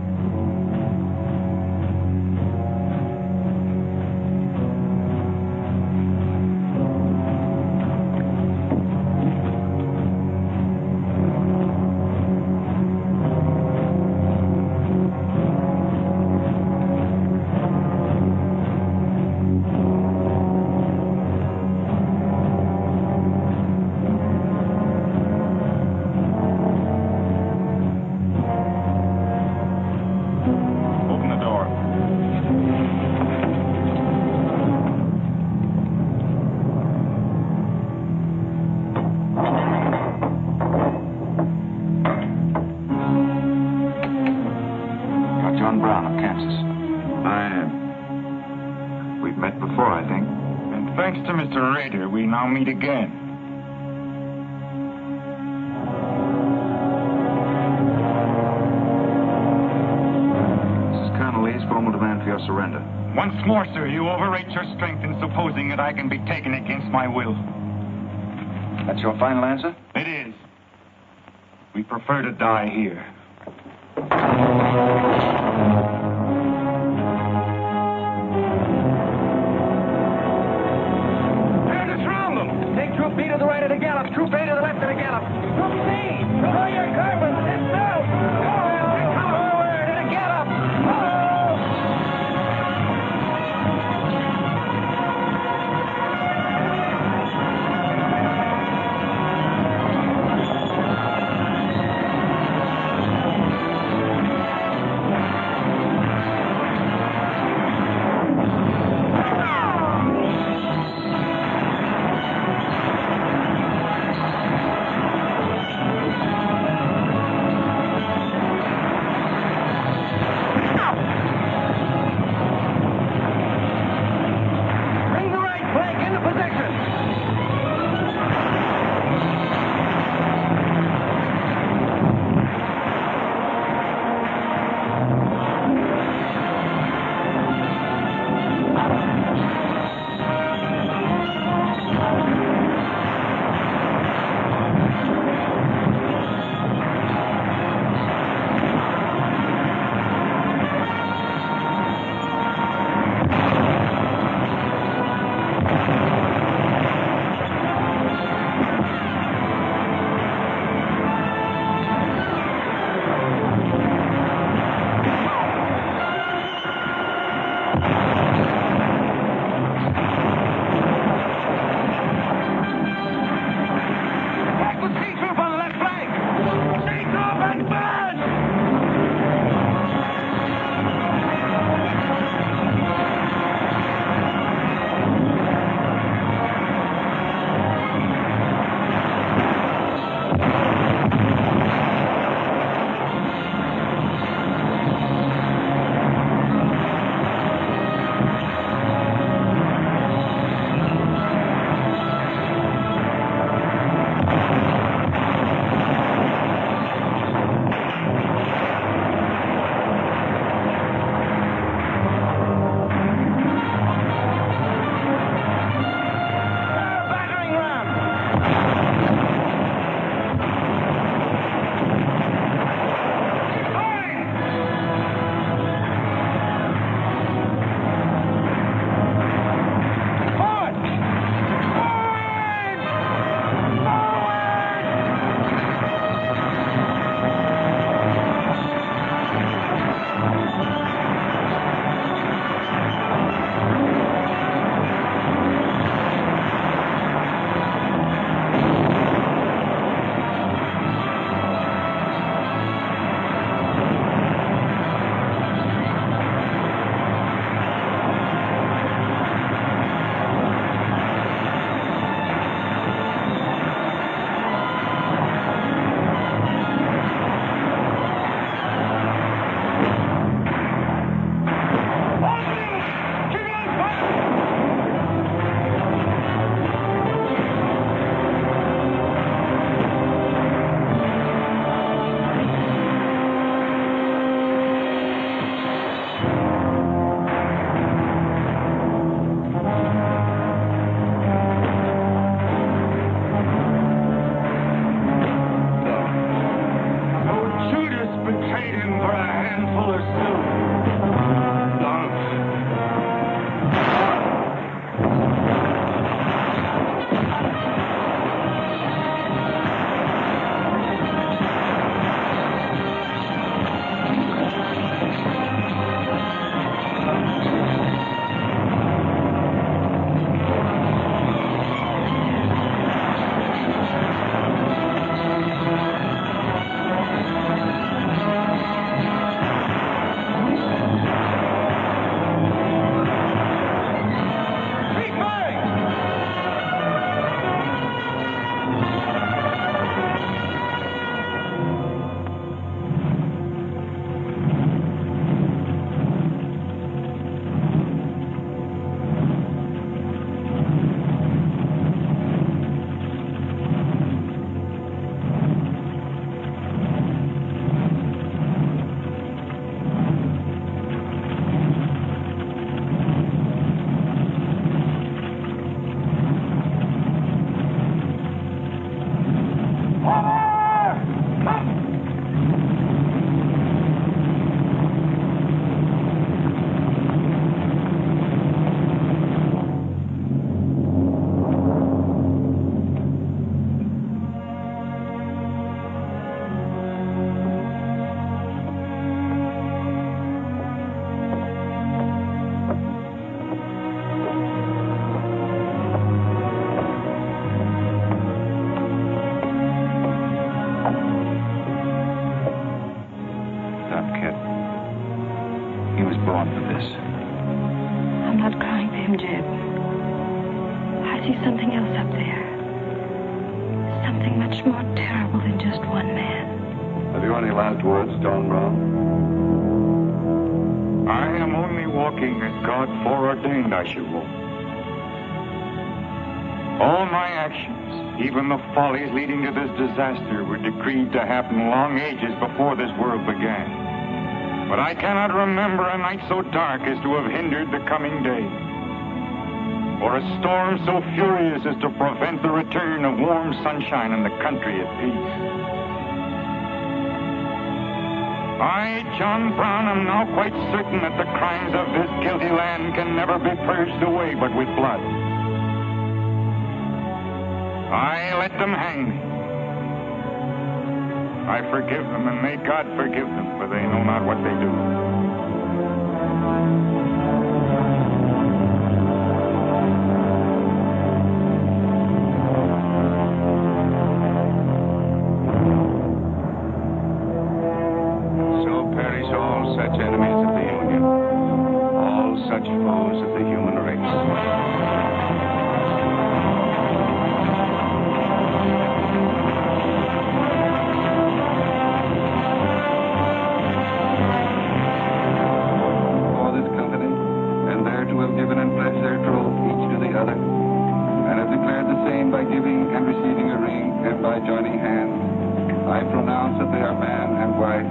We now meet again. or surrender. Once more, sir, you overrate your strength in supposing that I can be taken against my will. That's your final answer? It is. We prefer to die here. Take Troop B to the right of the gallop. Troop A to the left of the gallop. Troop C, throw your carbon. Sit still. Come forward in a gallop. kid. He was born for this. I'm not crying for him, Jeb. I see something else up there. Something much more terrible than just one man. Have you any last words, John Brown? I am only walking as God foreordained I should walk. All my actions, even the follies leading to this disaster, were decreed to happen long ages before this world began. But I cannot remember a night so dark as to have hindered the coming day, or a storm so furious as to prevent the return of warm sunshine and the country at peace. I, John Brown, am now quite certain that the crimes of this guilty land can never be purged away but with blood. I let them hang me. I forgive them, and may God forgive them, for they know not what they do. So perish all such enemies of the Union, all such foes of the human race. By giving and receiving a ring, and by joining hands, I pronounce that they are man and wife,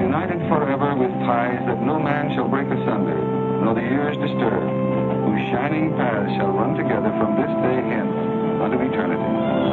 united forever with ties that no man shall break asunder, nor the years disturb, whose shining paths shall run together from this day hence unto eternity.